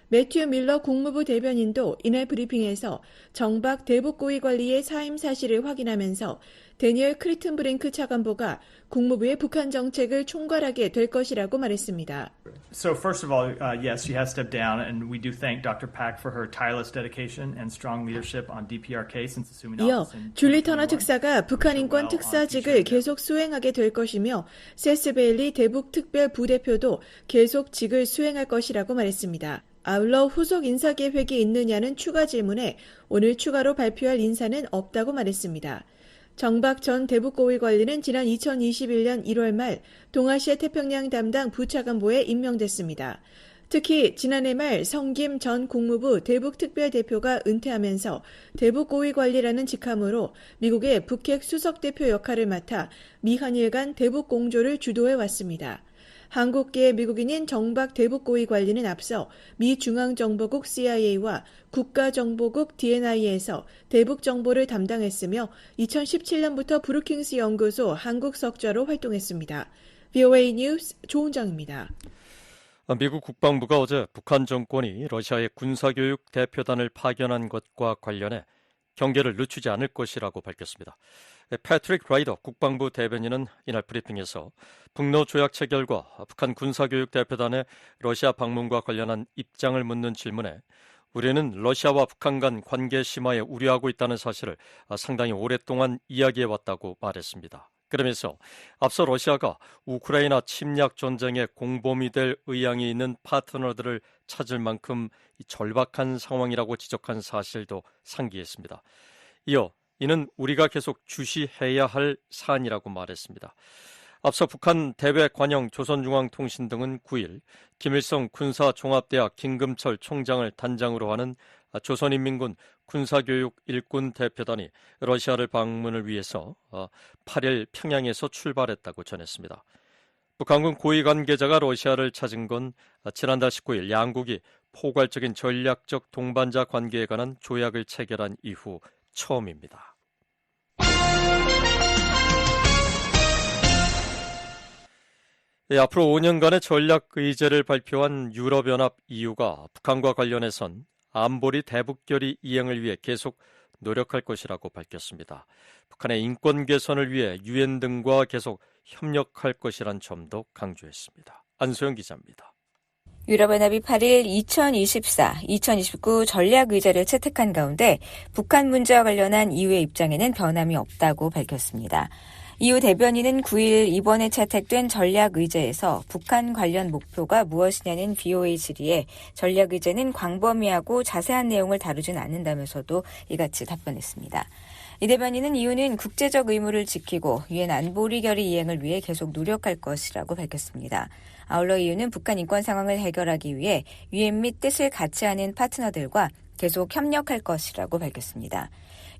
매튜 밀러 국무부 대변인도 이날 브리핑에서 정박 대북고위관리의 사임 사실을 확인하면서 데니얼 크리튼브링크 차관보가 국무부의 북한 정책을 총괄하게 될 것이라고 말했습니다. So first of all, yes, she has stepped down, and we do thank Dr. Pak for her tireless dedication and strong leadership on DPRK since assuming office in 2021. 이어 줄리 터너 특사가 북한 인권 특사직을 계속 수행하게 될 것이며 세스 베일리 대북 특별 부대표도 계속 직을 수행할 것이라고 말했습니다. 아울러 후속 인사 계획이 있느냐는 추가 질문에 오늘 추가로 발표할 인사는 없다고 말했습니다. 정박 전 대북고위관리는 지난 2021년 1월 말 동아시아 태평양 담당 부차관보에 임명됐습니다. 특히 지난해 말 성김 전 국무부 대북특별대표가 은퇴하면서 대북고위관리라는 직함으로 미국의 북핵 수석대표 역할을 맡아 미한일 간 대북공조를 주도해왔습니다. 한국계 미국인인 정박 대북고위관리는 앞서 미 중앙정보국 CIA와 국가정보국 DNI에서 대북정보를 담당했으며 2017년부터 브루킹스 연구소 한국석좌로 활동했습니다. VOA 뉴스 조은정입니다. 미국 국방부가 어제 북한 정권이 러시아의 군사교육 대표단을 파견한 것과 관련해 경계를 늦추지 않을 것이라고 밝혔습니다. 패트릭 라이더 국방부 대변인은 이날 브리핑에서 북러 조약 체결과 북한 군사교육 대표단의 러시아 방문과 관련한 입장을 묻는 질문에 우리는 러시아와 북한 간 관계 심화에 우려하고 있다는 사실을 상당히 오랫동안 이야기해왔다고 말했습니다. 그러면서 앞서 러시아가 우크라이나 침략 전쟁의 공범이 될 의향이 있는 파트너들을 찾을 만큼 절박한 상황이라고 지적한 사실도 상기했습니다. 이어 이는 우리가 계속 주시해야 할 사안이라고 말했습니다. 앞서 북한 대외관영 조선중앙통신 등은 9일 김일성 군사종합대학 김금철 총장을 단장으로 하는 조선인민군 군사교육 일군 대표단이 러시아를 방문을 위해서 8일 평양에서 출발했다고 전했습니다. 북한군 고위 관계자가 러시아를 찾은 건 지난달 19일 양국이 포괄적인 전략적 동반자 관계에 관한 조약을 체결한 이후 처음입니다. 앞으로 5년간의 전략 의제를 발표한 유럽연합 EU가 북한과 관련해선 안보리 대북결의 이행을 위해 계속 노력할 것이라고 밝혔습니다. 북한의 인권 개선을 위해 유엔 등과 계속 협력할 것이란 점도 강조했습니다. 안소영 기자입니다. 유럽연합이 8일 2024-2029 전략의제를 채택한 가운데 북한 문제와 관련한 EU의 입장에는 변함이 없다고 밝혔습니다. EU 대변인은 9일 이번에 채택된 전략의제에서 북한 관련 목표가 무엇이냐는 BOA 질의에 전략의제는 광범위하고 자세한 내용을 다루진 않는다면서도 이같이 답변했습니다. 이 대변인은 EU는 국제적 의무를 지키고 유엔 안보리 결의 이행을 위해 계속 노력할 것이라고 밝혔습니다. 아울러 EU는 북한 인권 상황을 해결하기 위해 유엔 및 뜻을 같이 하는 파트너들과 계속 협력할 것이라고 밝혔습니다.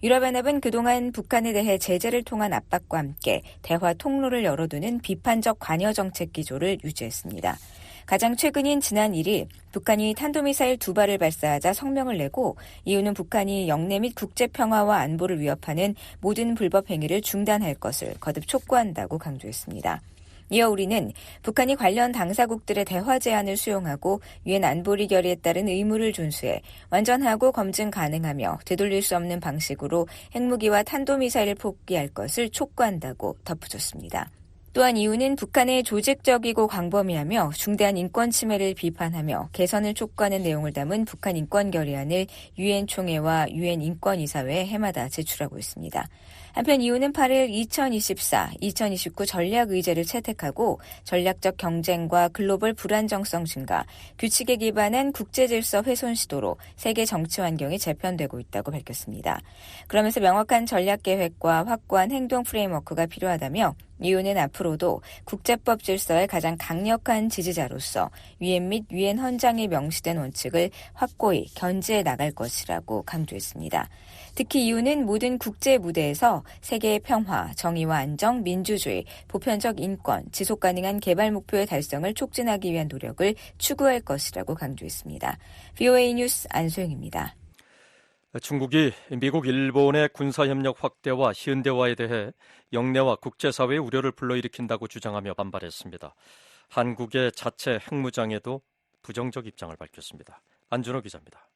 유럽연합은 그동안 북한에 대해 제재를 통한 압박과 함께 대화 통로를 열어두는 비판적 관여 정책 기조를 유지했습니다. 가장 최근인 지난 1일 북한이 탄도미사일 2발을 발사하자 성명을 내고 EU는 북한이 영내 및 국제평화와 안보를 위협하는 모든 불법 행위를 중단할 것을 거듭 촉구한다고 강조했습니다. 이어 우리는 북한이 관련 당사국들의 대화 제안을 수용하고 유엔 안보리 결의에 따른 의무를 준수해 완전하고 검증 가능하며 되돌릴 수 없는 방식으로 핵무기와 탄도미사일을 포기할 것을 촉구한다고 덧붙였습니다. 또한 EU는 북한의 조직적이고 광범위하며 중대한 인권 침해를 비판하며 개선을 촉구하는 내용을 담은 북한 인권 결의안을 유엔 총회와 유엔 인권이사회에 해마다 제출하고 있습니다. 한편 EU는 8일 2024-2029 전략의제를 채택하고 전략적 경쟁과 글로벌 불안정성 증가, 규칙에 기반한 국제질서 훼손 시도로 세계 정치 환경이 재편되고 있다고 밝혔습니다. 그러면서 명확한 전략 계획과 확고한 행동 프레임워크가 필요하다며 EU는 앞으로도 국제법 질서의 가장 강력한 지지자로서 유엔 및 유엔 헌장에 명시된 원칙을 확고히 견지해 나갈 것이라고 강조했습니다. 특히 EU는 모든 국제 무대에서 세계의 평화, 정의와 안정, 민주주의, 보편적 인권, 지속가능한 개발 목표의 달성을 촉진하기 위한 노력을 추구할 것이라고 강조했습니다. VOA 뉴스 안소영입니다. 중국이 미국, 일본의 군사협력 확대와 현대화에 대해 영내와 국제사회의 우려를 불러일으킨다고 주장하며 반발했습니다. 한국의 자체 핵무장에도 부정적 입장을 밝혔습니다. 안준호 기자입니다.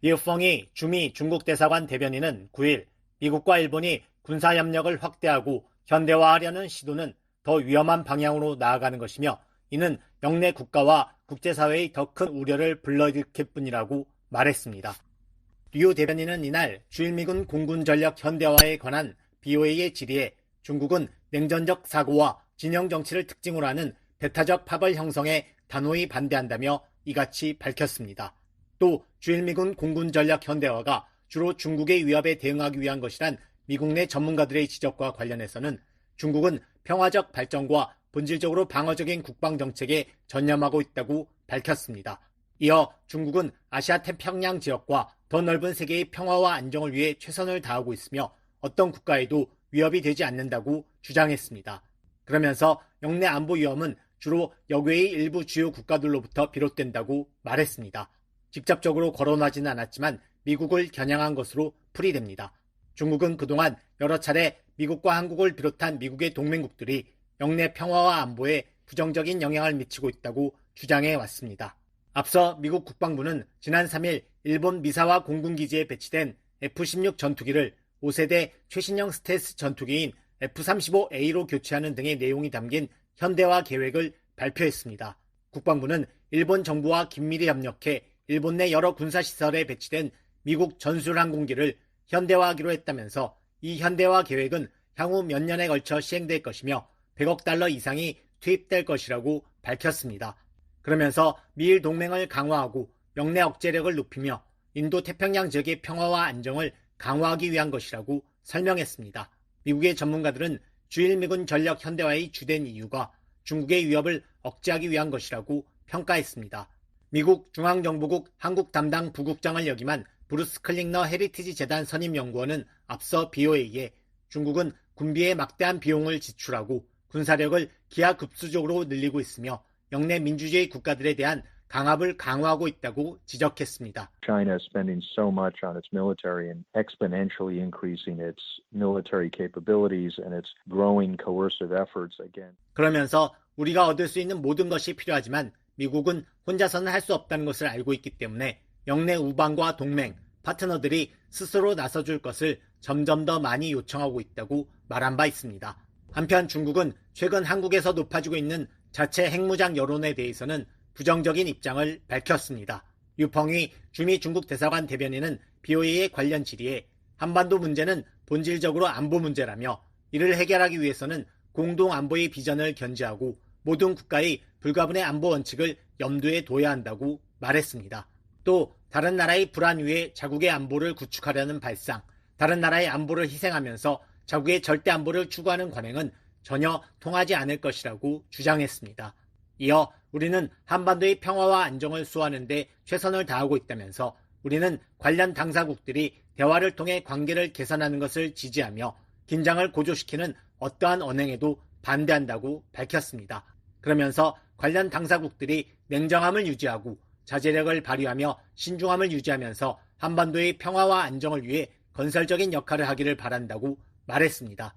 리우펑이 주미 중국 대사관 대변인은 9일 미국과 일본이 군사협력을 확대하고 현대화하려는 시도는 더 위험한 방향으로 나아가는 것이며 이는 영내 국가와 국제사회의 더 큰 우려를 불러일으킬 뿐이라고 말했습니다. 류 대변인은 이날 주일미군 공군 전력 현대화에 관한 BOA의 질의에 중국은 냉전적 사고와 진영 정치를 특징으로 하는 배타적 파벌 형성에 단호히 반대한다며 이같이 밝혔습니다. 또 주일미군 공군 전력 현대화가 주로 중국의 위협에 대응하기 위한 것이란 미국 내 전문가들의 지적과 관련해서는 중국은 평화적 발전과 본질적으로 방어적인 국방정책에 전념하고 있다고 밝혔습니다. 이어 중국은 아시아 태평양 지역과 더 넓은 세계의 평화와 안정을 위해 최선을 다하고 있으며 어떤 국가에도 위협이 되지 않는다고 주장했습니다. 그러면서 영내 안보 위험은 주로 역외의 일부 주요 국가들로부터 비롯된다고 말했습니다. 직접적으로 거론하지는 않았지만 미국을 겨냥한 것으로 풀이됩니다. 중국은 그동안 여러 차례 미국과 한국을 비롯한 미국의 동맹국들이 영내 평화와 안보에 부정적인 영향을 미치고 있다고 주장해 왔습니다. 앞서 미국 국방부는 지난 3일 일본 미사와 공군기지에 배치된 F-16 전투기를 5세대 최신형 스텔스 전투기인 F-35A로 교체하는 등의 내용이 담긴 현대화 계획을 발표했습니다. 국방부는 일본 정부와 긴밀히 협력해 일본 내 여러 군사시설에 배치된 미국 전술항공기를 현대화하기로 했다면서 이 현대화 계획은 향후 몇 년에 걸쳐 시행될 것이며 100억 달러 이상이 투입될 것이라고 밝혔습니다. 그러면서 미일 동맹을 강화하고 영내 억제력을 높이며 인도 태평양 지역의 평화와 안정을 강화하기 위한 것이라고 설명했습니다. 미국의 전문가들은 주일미군 전력 현대화의 주된 이유가 중국의 위협을 억제하기 위한 것이라고 평가했습니다. 미국 중앙정보국 한국 담당 부국장을 역임한 브루스 클링너 헤리티지 재단 선임 연구원은 앞서 BOA에 중국은 군비에 막대한 비용을 지출하고 군사력을 기하급수적으로 늘리고 있으며 영내 민주주의 국가들에 대한 강압을 강화하고 있다고 지적했습니다. China is spending so much on its military and exponentially increasing its military capabilities and its growing coercive efforts again. 그러면서 우리가 얻을 수 있는 모든 것이 필요하지만 미국은 혼자서는 할 수 없다는 것을 알고 있기 때문에 영내 우방과 동맹, 파트너들이 스스로 나서줄 것을 점점 더 많이 요청하고 있다고 말한 바 있습니다. 한편 중국은 최근 한국에서 높아지고 있는 자체 핵무장 여론에 대해서는 부정적인 입장을 밝혔습니다. 유펑위 주미 중국 대사관 대변인은 BOA의 관련 질의에 한반도 문제는 본질적으로 안보 문제라며 이를 해결하기 위해서는 공동 안보의 비전을 견지하고 모든 국가의 불가분의 안보 원칙을 염두에 둬야 한다고 말했습니다. 또 다른 나라의 불안 위에 자국의 안보를 구축하려는 발상, 다른 나라의 안보를 희생하면서 자국의 절대 안보를 추구하는 관행은 전혀 통하지 않을 것이라고 주장했습니다. 이어 우리는 한반도의 평화와 안정을 수호하는 데 최선을 다하고 있다면서 우리는 관련 당사국들이 대화를 통해 관계를 개선하는 것을 지지하며 긴장을 고조시키는 어떠한 언행에도 반대한다고 밝혔습니다. 그러면서 관련 당사국들이 냉정함을 유지하고 자제력을 발휘하며 신중함을 유지하면서 한반도의 평화와 안정을 위해 건설적인 역할을 하기를 바란다고 말했습니다.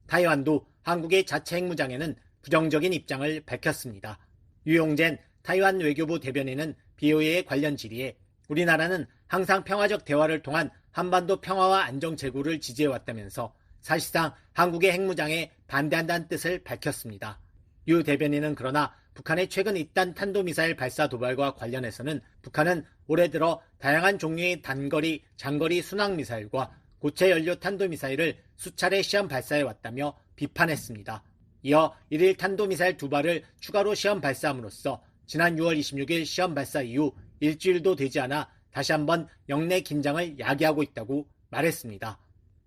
타이완도 한국의 자체 핵무장에는 부정적인 입장을 밝혔습니다. 유용젠 타이완 외교부 대변인은 BOA의 관련 질의에 우리나라는 항상 평화적 대화를 통한 한반도 평화와 안정 제고를 지지해왔다면서 사실상 한국의 핵무장에 반대한다는 뜻을 밝혔습니다. 유 대변인은 그러나 북한의 최근 잇단 탄도미사일 발사 도발과 관련해서는 북한은 올해 들어 다양한 종류의 단거리, 장거리 순항미사일과 고체 연료 탄도미사일을 수차례 시험 발사해왔다며 비판했습니다. 이어 1일 탄도미사일 2발을 추가로 시험 발사함으로써 지난 6월 26일 시험 발사 이후 일주일도 되지 않아 다시 한번 영내 긴장을 야기하고 있다고 말했습니다.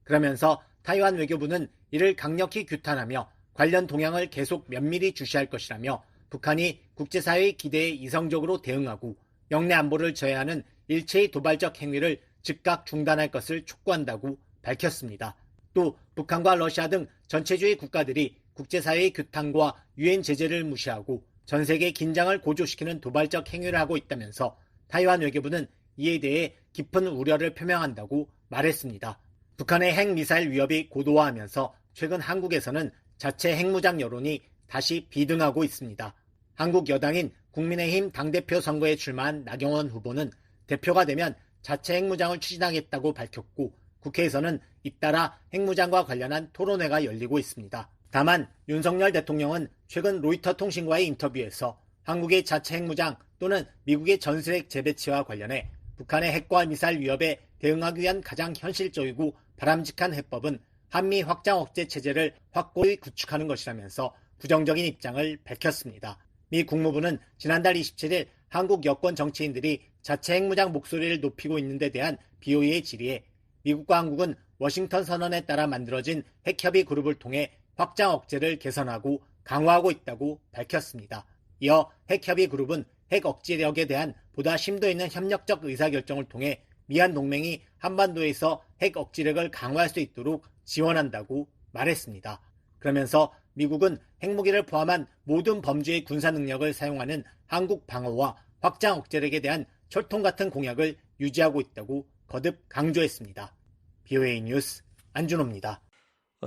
그러면서 타이완 외교부는 이를 강력히 규탄하며 관련 동향을 계속 면밀히 주시할 것이라며 북한이 국제사회의 기대에 이성적으로 대응하고 영내 안보를 저해하는 일체의 도발적 행위를 즉각 중단할 것을 촉구한다고 밝혔습니다. 또 북한과 러시아 등 전체주의 국가들이 국제사회의 규탄과 유엔 제재를 무시하고 전 세계 긴장을 고조시키는 도발적 행위를 하고 있다면서 타이완 외교부는 이에 대해 깊은 우려를 표명한다고 말했습니다. 북한의 핵미사일 위협이 고도화하면서 최근 한국에서는 자체 핵무장 여론이 다시 비등하고 있습니다. 한국 여당인 국민의힘 당대표 선거에 출마한 나경원 후보는 대표가 되면 자체 핵무장을 추진하겠다고 밝혔고 국회에서는 잇따라 핵무장과 관련한 토론회가 열리고 있습니다. 다만 윤석열 대통령은 최근 로이터 통신과의 인터뷰에서 한국의 자체 핵무장 또는 미국의 전술핵 재배치와 관련해 북한의 핵과 미사일 위협에 대응하기 위한 가장 현실적이고 바람직한 해법은 한미 확장 억제 체제를 확고히 구축하는 것이라면서 부정적인 입장을 밝혔습니다. 미 국무부는 지난달 27일 한국 여권 정치인들이 자체 핵무장 목소리를 높이고 있는 데 대한 BOA의 질의에 미국과 한국은 워싱턴 선언에 따라 만들어진 핵협의 그룹을 통해 확장 억제를 개선하고 강화하고 있다고 밝혔습니다. 이어 핵협의 그룹은 핵 억제력에 대한 보다 심도 있는 협력적 의사결정을 통해 미한 동맹이 한반도에서 핵 억지력을 강화할 수 있도록 지원한다고 말했습니다. 그러면서 미국은 핵무기를 포함한 모든 범주의 군사 능력을 사용하는 한국 방어와 확장 억제력에 대한 철통 같은 공약을 유지하고 있다고 거듭 강조했습니다. BOA 뉴스 안준호입니다.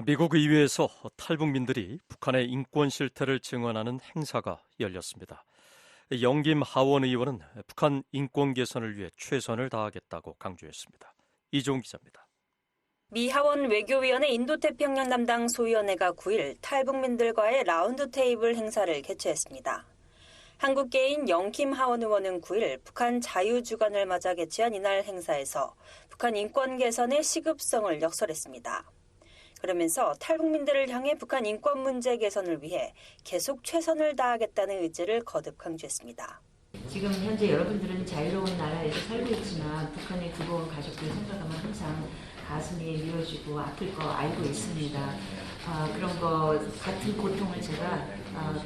미국 의회에서 탈북민들이 북한의 인권 실태를 증언하는 행사가 열렸습니다. 영김 하원 의원은 북한 인권 개선을 위해 최선을 다하겠다고 강조했습니다. 이종 기자입니다. 미 하원 외교위원회 인도태평양 담당 소위원회가 9일 탈북민들과의 라운드 테이블 행사를 개최했습니다. 한국계인 영김 하원 의원은 9일 북한 자유주간을 맞아 개최한 이날 행사에서 북한 인권 개선의 시급성을 역설했습니다. 그러면서 탈북민들을 향해 북한 인권 문제 개선을 위해 계속 최선을 다하겠다는 의지를 거듭 강조했습니다. 지금 현재 여러분들은 자유로운 나라에서 살고 있지만 북한의 부러운 가족들 생각하면 항상 가슴이 미어지고 아플 거 알고 있습니다. 그런 거 같은 고통을 제가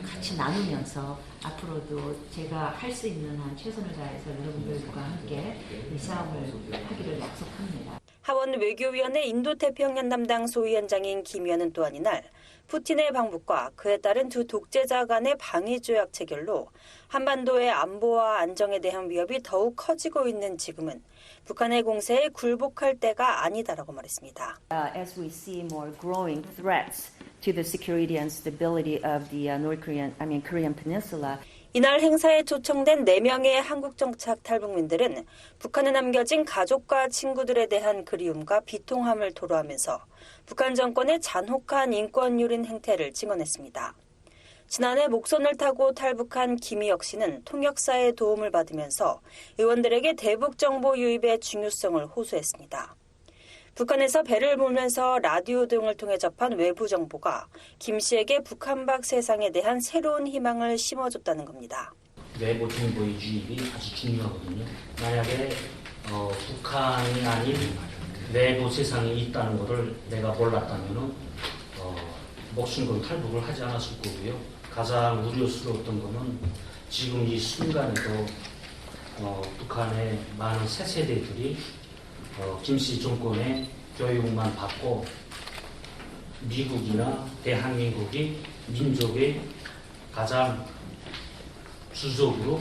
같이 나누면서 앞으로도 제가 할 수 있는 한 최선을 다해서 여러분들과 함께 이 싸움을 하기를 약속합니다. 하원 외교위원회 인도태평양 담당 소위원장인 김 의원은 또한 이날 푸틴의 방북과 그에 따른 두 독재자 간의 방위조약 체결로 한반도의 안보와 안정에 대한 위협이 더욱 커지고 있는 지금은 북한의 공세에 굴복할 때가 아니다라고 말했습니다. As we see more growing threats to the security and stability of the Korean Peninsula. 이날 행사에 초청된 4명의 한국 정착 탈북민들은 북한에 남겨진 가족과 친구들에 대한 그리움과 비통함을 토로하면서 북한 정권의 잔혹한 인권 유린 행태를 증언했습니다. 지난해 목선을 타고 탈북한 김희혁 씨는 통역사의 도움을 받으면서 의원들에게 대북 정보 유입의 중요성을 호소했습니다. 북한에서 배를 몰면서 라디오 등을 통해 접한 외부 정보가 김 씨에게 북한박 세상에 대한 새로운 희망을 심어줬다는 겁니다. 외부 정보의 유입이 아주 중요하거든요. 만약에 북한이 아닌 외부 세상에 있다는 것을 내가 몰랐다면 목숨 탈북을 하지 않았을 거고요. 가장 우려스러웠던 것은 지금 이 순간에도 북한의 많은 새 세대들이 김씨 정권의 교육만 받고 미국이나 대한민국이 민족의 가장 주적으로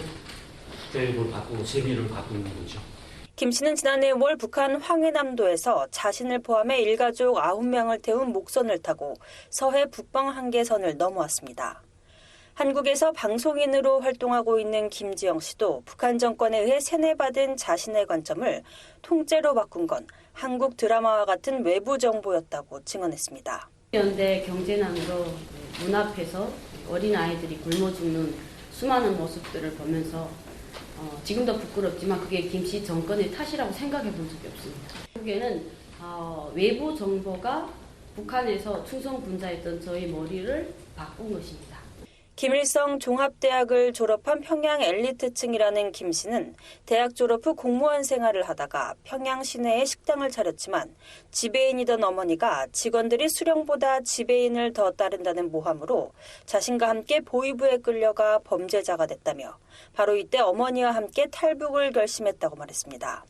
교육을 받고 세미를 받고 있는 거죠. 김 씨는 지난해 5월 북한 황해남도에서 자신을 포함해 일가족 9명을 태운 목선을 타고 서해 북방 한계선을 넘어왔습니다. 한국에서 방송인으로 활동하고 있는 김지영 씨도 북한 정권에 의해 세뇌받은 자신의 관점을 통째로 바꾼 건 한국 드라마와 같은 외부 정보였다고 증언했습니다. 연대 경제난으로 문 앞에서 어린아이들이 굶어 죽는 수많은 모습들을 보면서 지금도 부끄럽지만 그게 김씨 정권의 탓이라고 생각해 본 적이 없습니다. 한국에는 외부 정보가 북한에서 충성분자였던 저희 머리를 바꾼 것입니다. 김일성 종합대학을 졸업한 평양 엘리트층이라는 김 씨는 대학 졸업 후 공무원 생활을 하다가 평양 시내에 식당을 차렸지만 지배인이던 어머니가 직원들이 수령보다 지배인을 더 따른다는 모함으로 자신과 함께 보위부에 끌려가 범죄자가 됐다며 바로 이때 어머니와 함께 탈북을 결심했다고 말했습니다.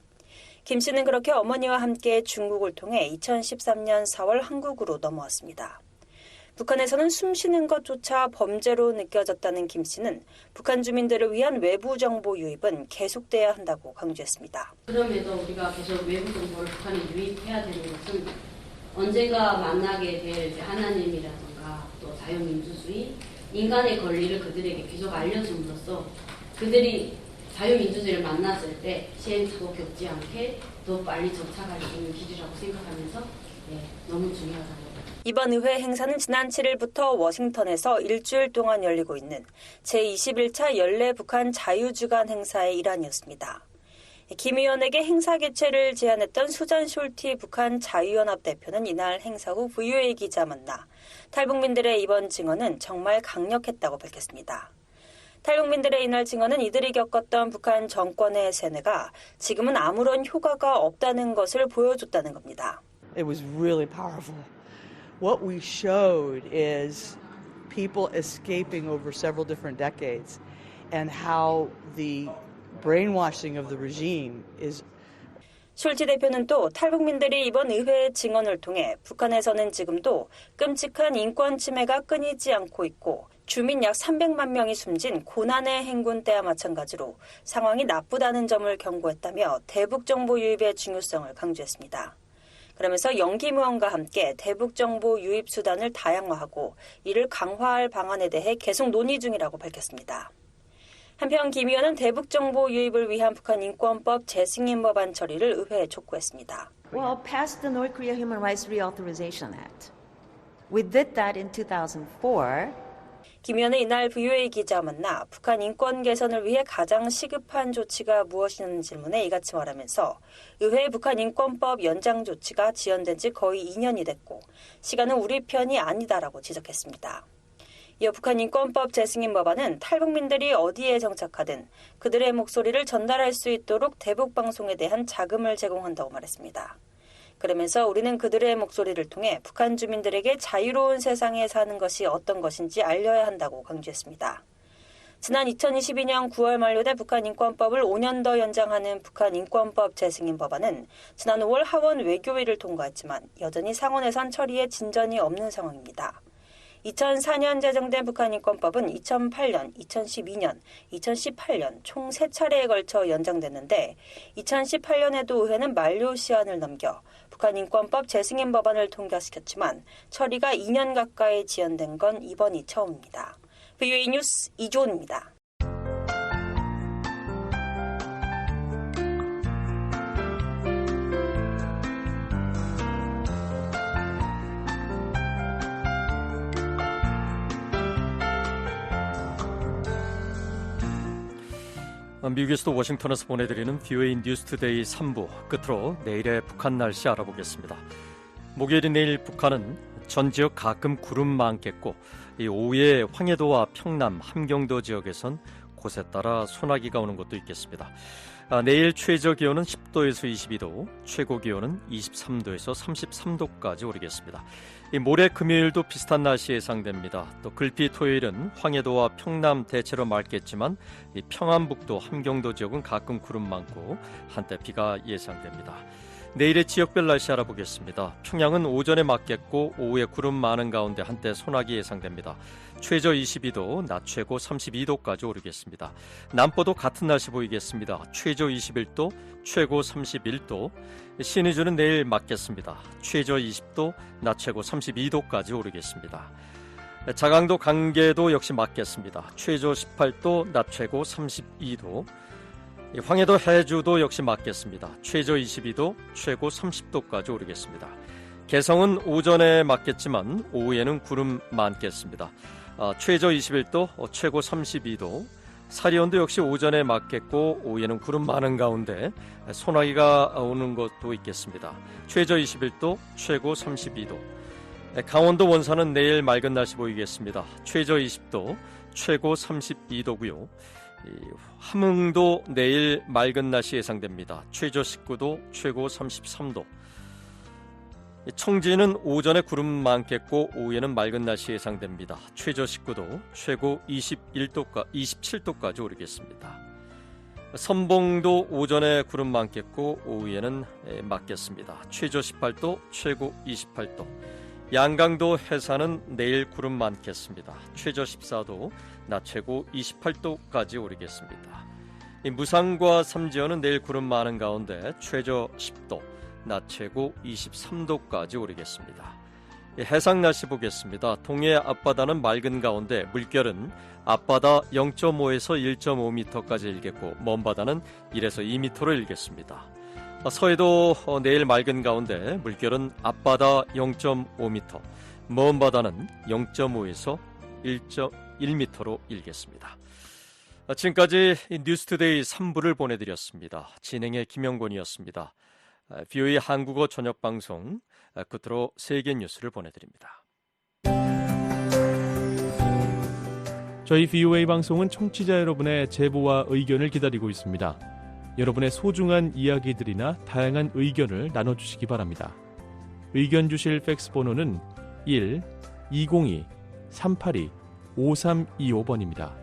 김 씨는 그렇게 어머니와 함께 중국을 통해 2013년 4월 한국으로 넘어왔습니다. 북한에서는 숨쉬는 것조차 범죄로 느껴졌다는 김 씨는 북한 주민들을 위한 외부 정보 유입은 계속돼야 한다고 강조했습니다. 그럼에도 우리가 계속 외부 정보를 북한에 유입해야 되는 것은 언젠가 만나게 될 하나님이라든가 또 자유민주주의, 인간의 권리를 그들에게 계속 알려줌으로써 그들이 자유민주주의를 만났을 때 시행착오 겪지 않게 더 빨리 정착할 수 있는 길이라고 생각하면서 너무 중요하다고. 이번 의회 행사는 지난 7일부터 워싱턴에서 일주일 동안 열리고 있는 제21차 연례 북한 자유주간 행사의 일환이었습니다. 김 의원에게 행사 개최를 제안했던 수잔 숄티 북한 자유연합 대표는 이날 행사 후 VOA 기자 만나 탈북민들의 이번 증언은 정말 강력했다고 밝혔습니다. 탈북민들의 이날 증언은 이들이 겪었던 북한 정권의 세뇌가 지금은 아무런 효과가 없다는 것을 보여줬다는 겁니다. It was really powerful. What we showed is people escaping over several different decades and how the brainwashing of the regime is. 숄티 대표는 또 탈북민들이 이번 의회 증언을 통해 북한에서는 지금도 끔찍한 인권 침해가 끊이지 않고 있고 주민 약 300만 명이 숨진 고난의 행군 때와 마찬가지로 상황이 나쁘다는 점을 경고했다며 대북 정보 유입의 중요성을 강조했습니다. 그러면서 영김 의원과 함께 대북 정보 유입 수단을 다양화하고 이를 강화할 방안에 대해 계속 논의 중이라고 밝혔습니다. 한편 김 의원은 대북 정보 유입을 위한 북한 인권법 재승인 법안 처리를 의회에 촉구했습니다. Well, passed the North Korea Human Rights Reauthorization Act. We did that in 2004. 김 의원은 이날 VOA 기자 만나 북한 인권 개선을 위해 가장 시급한 조치가 무엇이냐는 질문에 이같이 말하면서 의회 북한 인권법 연장 조치가 지연된 지 거의 2년이 됐고 시간은 우리 편이 아니다라고 지적했습니다. 이어 북한 인권법 재승인 법안은 탈북민들이 어디에 정착하든 그들의 목소리를 전달할 수 있도록 대북 방송에 대한 자금을 제공한다고 말했습니다. 그러면서 우리는 그들의 목소리를 통해 북한 주민들에게 자유로운 세상에 사는 것이 어떤 것인지 알려야 한다고 강조했습니다. 지난 2022년 9월 만료된 북한 인권법을 5년 더 연장하는 북한 인권법 재승인 법안은 지난 5월 하원 외교위를 통과했지만 여전히 상원에선 처리에 진전이 없는 상황입니다. 2004년 제정된 북한 인권법은 2008년, 2012년, 2018년 총 3차례에 걸쳐 연장됐는데 2018년에도 의회는 만료 시한을 넘겨 북한 인권법 재승인 법안을 통과시켰지만 처리가 2년 가까이 지연된 건 이번이 처음입니다. VOA 뉴스 이조은입니다. 미국에서도 워싱턴에서 보내드리는 VOA 뉴스투데이 3부 끝으로 내일의 북한 날씨 알아보겠습니다. 목요일인 내일 북한은 전 지역 가끔 구름 많겠고 이 오후에 황해도와 평남, 함경도 지역에선 곳에 따라 소나기가 오는 곳도 있겠습니다. 내일 최저 기온은 10도에서 22도, 최고 기온은 23도에서 33도까지 오르겠습니다. 모레 금요일도 비슷한 날씨 예상됩니다. 또 글피 토요일은 황해도와 평남 대체로 맑겠지만 이 평안북도, 함경도 지역은 가끔 구름 많고 한때 비가 예상됩니다. 내일의 지역별 날씨 알아보겠습니다. 평양은 오전에 맑겠고 오후에 구름 많은 가운데 한때 소나기 예상됩니다. 최저 22도, 낮 최고 32도까지 오르겠습니다. 남포도 같은 날씨 보이겠습니다. 최저 21도, 최고 31도. 신의주는 내일 맑겠습니다. 최저 20도, 낮 최고 32도까지 오르겠습니다. 자강도, 강계도 역시 맑겠습니다. 최저 18도, 낮 최고 32도. 황해도, 해주도 역시 맑겠습니다. 최저 22도, 최고 30도까지 오르겠습니다. 개성은 오전에 맑겠지만 오후에는 구름 많겠습니다. 최저 21도, 최고 32도. 사리온도 역시 오전에 맑겠고 오후에는 구름 많은 가운데 소나기가 오는 것도 있겠습니다. 최저 21도, 최고 32도. 강원도 원산은 내일 맑은 날씨 보이겠습니다. 최저 20도, 최고 32도고요. 함흥도 내일 맑은 날씨 예상됩니다. 최저 19도, 최고 33도. 청진은 오전에 구름 많겠고 오후에는 맑은 날씨 예상됩니다. 최저 19도, 최고 27도까지 오르겠습니다. 선봉도 오전에 구름 많겠고 오후에는 맑겠습니다. 최저 18도, 최고 28도. 양강도 해산은 내일 구름 많겠습니다. 최저 14도, 낮 최고 28도까지 오르겠습니다. 무산과 삼지연은 내일 구름 많은 가운데 최저 10도, 낮 최고 23도까지 오르겠습니다. 해상 날씨 보겠습니다. 동해 앞바다는 맑은 가운데 물결은 앞바다 0.5에서 1.5m까지 일겠고 먼 바다는 1에서 2m로 일겠습니다. 서해도 내일 맑은 가운데 물결은 앞바다 0.5m, 먼 바다는 0.5에서 1.1m로 일겠습니다. 지금까지 뉴스투데이 3부를 보내드렸습니다. 진행의 김영권이었습니다. VOA 한국어 저녁방송 끝으로 세계 뉴스를 보내드립니다. 저희 VOA 방송은 청취자 여러분의 제보와 의견을 기다리고 있습니다. 여러분의 소중한 이야기들이나 다양한 의견을 나눠주시기 바랍니다. 의견 주실 팩스 번호는 1-202-382-5325번입니다.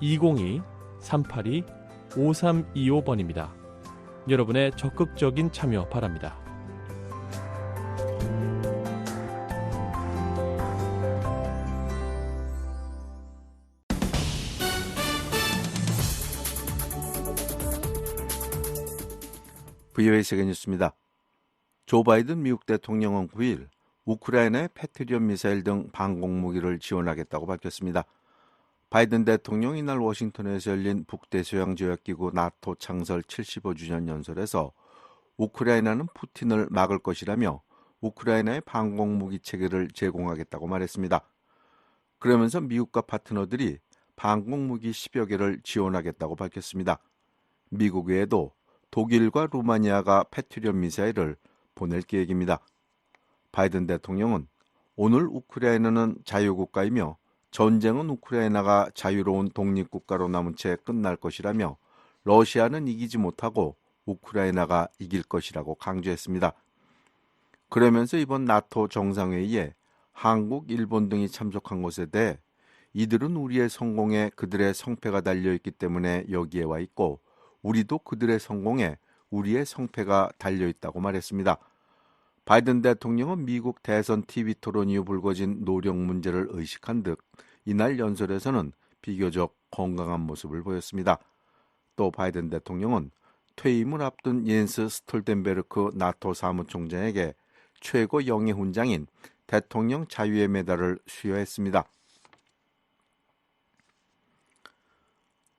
1-202-382-5325번입니다. 여러분의 적극적인 참여 바랍니다. VOA 세계 뉴스입니다. 조 바이든 미국 대통령은 9일 우크라이나에 패트리엇 미사일 등 방공무기를 지원하겠다고 밝혔습니다. 바이든 대통령이 이날 워싱턴에서 열린 북대서양조약기구 나토 창설 75주년 연설에서 우크라이나는 푸틴을 막을 것이라며 우크라이나의 방공무기 체계를 제공하겠다고 말했습니다. 그러면서 미국과 파트너들이 방공무기 10여 개를 지원하겠다고 밝혔습니다. 미국 외에도 독일과 루마니아가 패트리엇 미사일을 보낼 계획입니다. 바이든 대통령은 오늘 우크라이나는 자유국가이며 전쟁은 우크라이나가 자유로운 독립국가로 남은 채 끝날 것이라며 러시아는 이기지 못하고 우크라이나가 이길 것이라고 강조했습니다. 그러면서 이번 나토 정상회의에 한국, 일본 등이 참석한 것에 대해 이들은 우리의 성공에 그들의 성패가 달려있기 때문에 여기에 와 있고 우리도 그들의 성공에 우리의 성패가 달려있다고 말했습니다. 바이든 대통령은 미국 대선 TV 토론 이후 불거진 노령 문제를 의식한 듯 이날 연설에서는 비교적 건강한 모습을 보였습니다. 또 바이든 대통령은 퇴임을 앞둔 옌스 스톨텐베르크 나토 사무총장에게 최고 영예 훈장인 대통령 자유의 메달을 수여했습니다.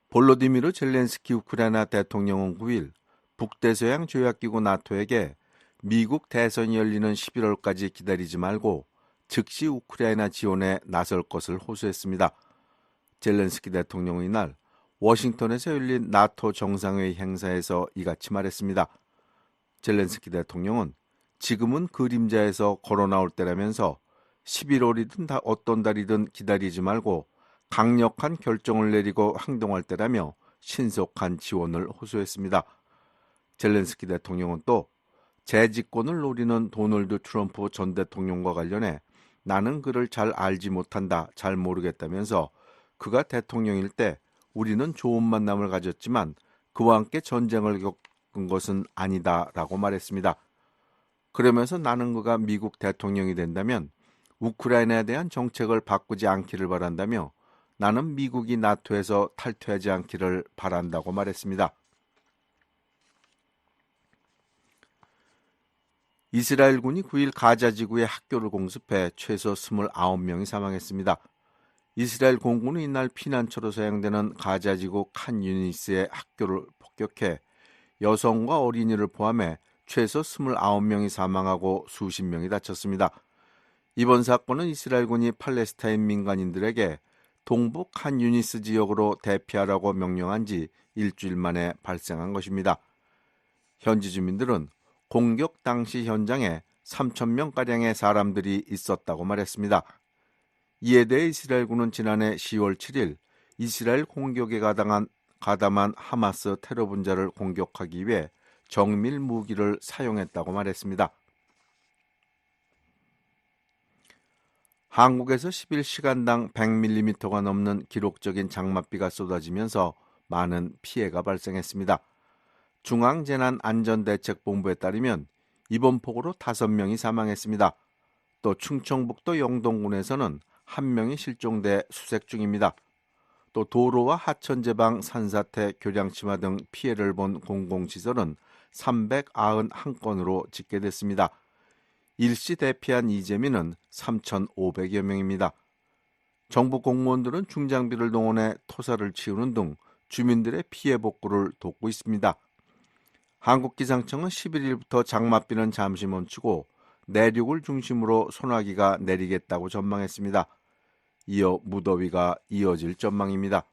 볼로디미르 젤렌스키 우크라이나 대통령은 9일 북대서양 조약기구 나토에게 미국 대선이 열리는 11월까지 기다리지 말고 즉시 우크라이나 지원에 나설 것을 호소했습니다. 젤렌스키 대통령은 이날 워싱턴에서 열린 나토 정상회의 행사에서 이같이 말했습니다. 젤렌스키 대통령은 지금은 그림자에서 걸어 나올 때라면서 11월이든 어떤 달이든 기다리지 말고 강력한 결정을 내리고 행동할 때라며 신속한 지원을 호소했습니다. 젤렌스키 대통령은 또 재집권을 노리는 도널드 트럼프 전 대통령과 관련해 나는 그를 잘 알지 못한다, 잘 모르겠다면서 그가 대통령일 때 우리는 좋은 만남을 가졌지만 그와 함께 전쟁을 겪은 것은 아니다라고 말했습니다. 그러면서 나는 그가 미국 대통령이 된다면 우크라이나에 대한 정책을 바꾸지 않기를 바란다며 나는 미국이 나토에서 탈퇴하지 않기를 바란다고 말했습니다. 이스라엘군이 9일 가자 지구의 학교를 공습해 최소 29명이 사망했습니다. 이스라엘 공군은 이날 피난처로 사용되는 가자 지구 칸 유니스의 학교를 폭격해 여성과 어린이를 포함해 최소 29명이 사망하고 수십 명이 다쳤습니다. 이번 사건은 이스라엘군이 팔레스타인 민간인들에게 동부 칸 유니스 지역으로 대피하라고 명령한 지 일주일 만에 발생한 것입니다. 현지 주민들은 공격 당시 현장에 3,000명가량의 사람들이 있었다고 말했습니다. 이에 대해 이스라엘군은 지난해 10월 7일 이스라엘 공격에 가담한 하마스 테러 분자를 공격하기 위해 정밀 무기를 사용했다고 말했습니다. 한국에서 11시간당 100mm가 넘는 기록적인 장맛비가 쏟아지면서 많은 피해가 발생했습니다. 중앙재난안전대책본부에 따르면 이번 폭우로 5명이 사망했습니다. 또 충청북도 영동군에서는 1명이 실종돼 수색 중입니다. 또 도로와 하천제방, 산사태, 교량침하 등 피해를 본 공공시설은 391건으로 집계됐습니다. 일시 대피한 이재민은 3,500여 명입니다. 정부 공무원들은 중장비를 동원해 토사를 치우는 등 주민들의 피해 복구를 돕고 있습니다. 한국기상청은 11일부터 장맛비는 잠시 멈추고 내륙을 중심으로 소나기가 내리겠다고 전망했습니다. 이어 무더위가 이어질 전망입니다.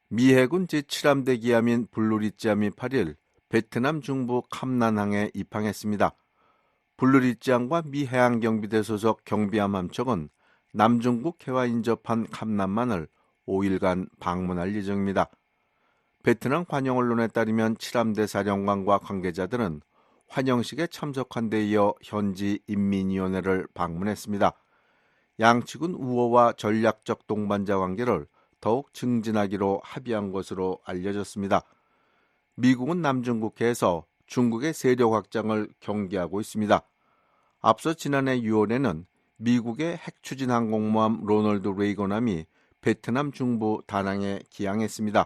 미 해군 제7함대 기함인 블루리지함이 8일 베트남 중부 캄난항에 입항했습니다. 블루리지함과 미 해양경비대 소속 경비함 함척은 남중국 해와 인접한 캄난만을 5일간 방문할 예정입니다. 베트남 관영 언론에 따르면 7함대 사령관과 관계자들은 환영식에 참석한 데 이어 현지 인민위원회를 방문했습니다. 양측은 우호와 전략적 동반자 관계를 더욱 증진하기로 합의한 것으로 알려졌습니다. 미국은 남중국해에서 중국의 세력 확장을 경계하고 있습니다. 앞서 지난해 6월에는 미국의 핵추진 항공모함 로널드 레이건함이 베트남 중부 다낭에 기항했습니다.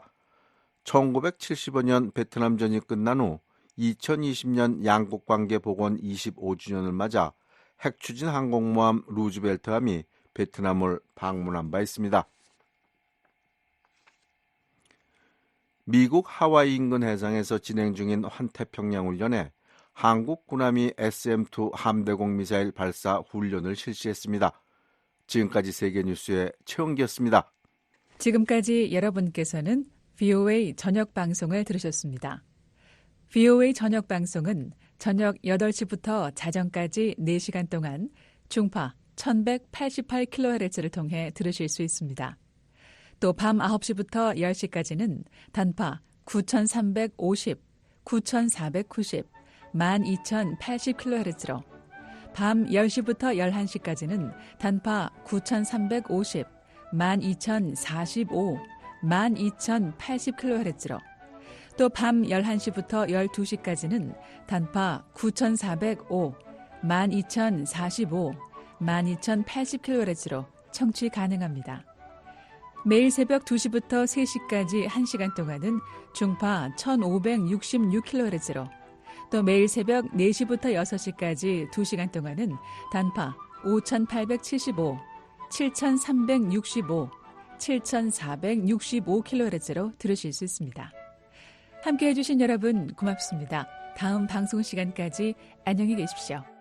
1975년 베트남전이 끝난 후 2020년 양국관계 복원 25주년을 맞아 핵추진 항공모함 루즈벨트함이 베트남을 방문한 바 있습니다. 미국 하와이 인근 해상에서 진행 중인 환태평양 훈련에 한국 군함이 SM-2 함대공 미사일 발사 훈련을 실시했습니다. 지금까지 세계뉴스의 최영기였습니다. 지금까지 여러분께서는 VOA 저녁 방송을 들으셨습니다. VOA 저녁 방송은 저녁 8시부터 자정까지 4시간 동안 중파 1188kHz를 통해 들으실 수 있습니다. 또 밤 9시부터 10시까지는 단파 9350, 9490, 12080kHz로 밤 10시부터 11시까지는 단파 9350, 12045, 12080kHz로 또 밤 11시부터 12시까지는 단파 9405, 12045, 12080kHz로 청취 가능합니다. 매일 새벽 2시부터 3시까지 1시간 동안은 중파 1566kHz로 또 매일 새벽 4시부터 6시까지 2시간 동안은 단파 5875, 7365, 7465kHz로 들으실 수 있습니다. 함께해 주신 여러분 고맙습니다. 다음 방송 시간까지 안녕히 계십시오.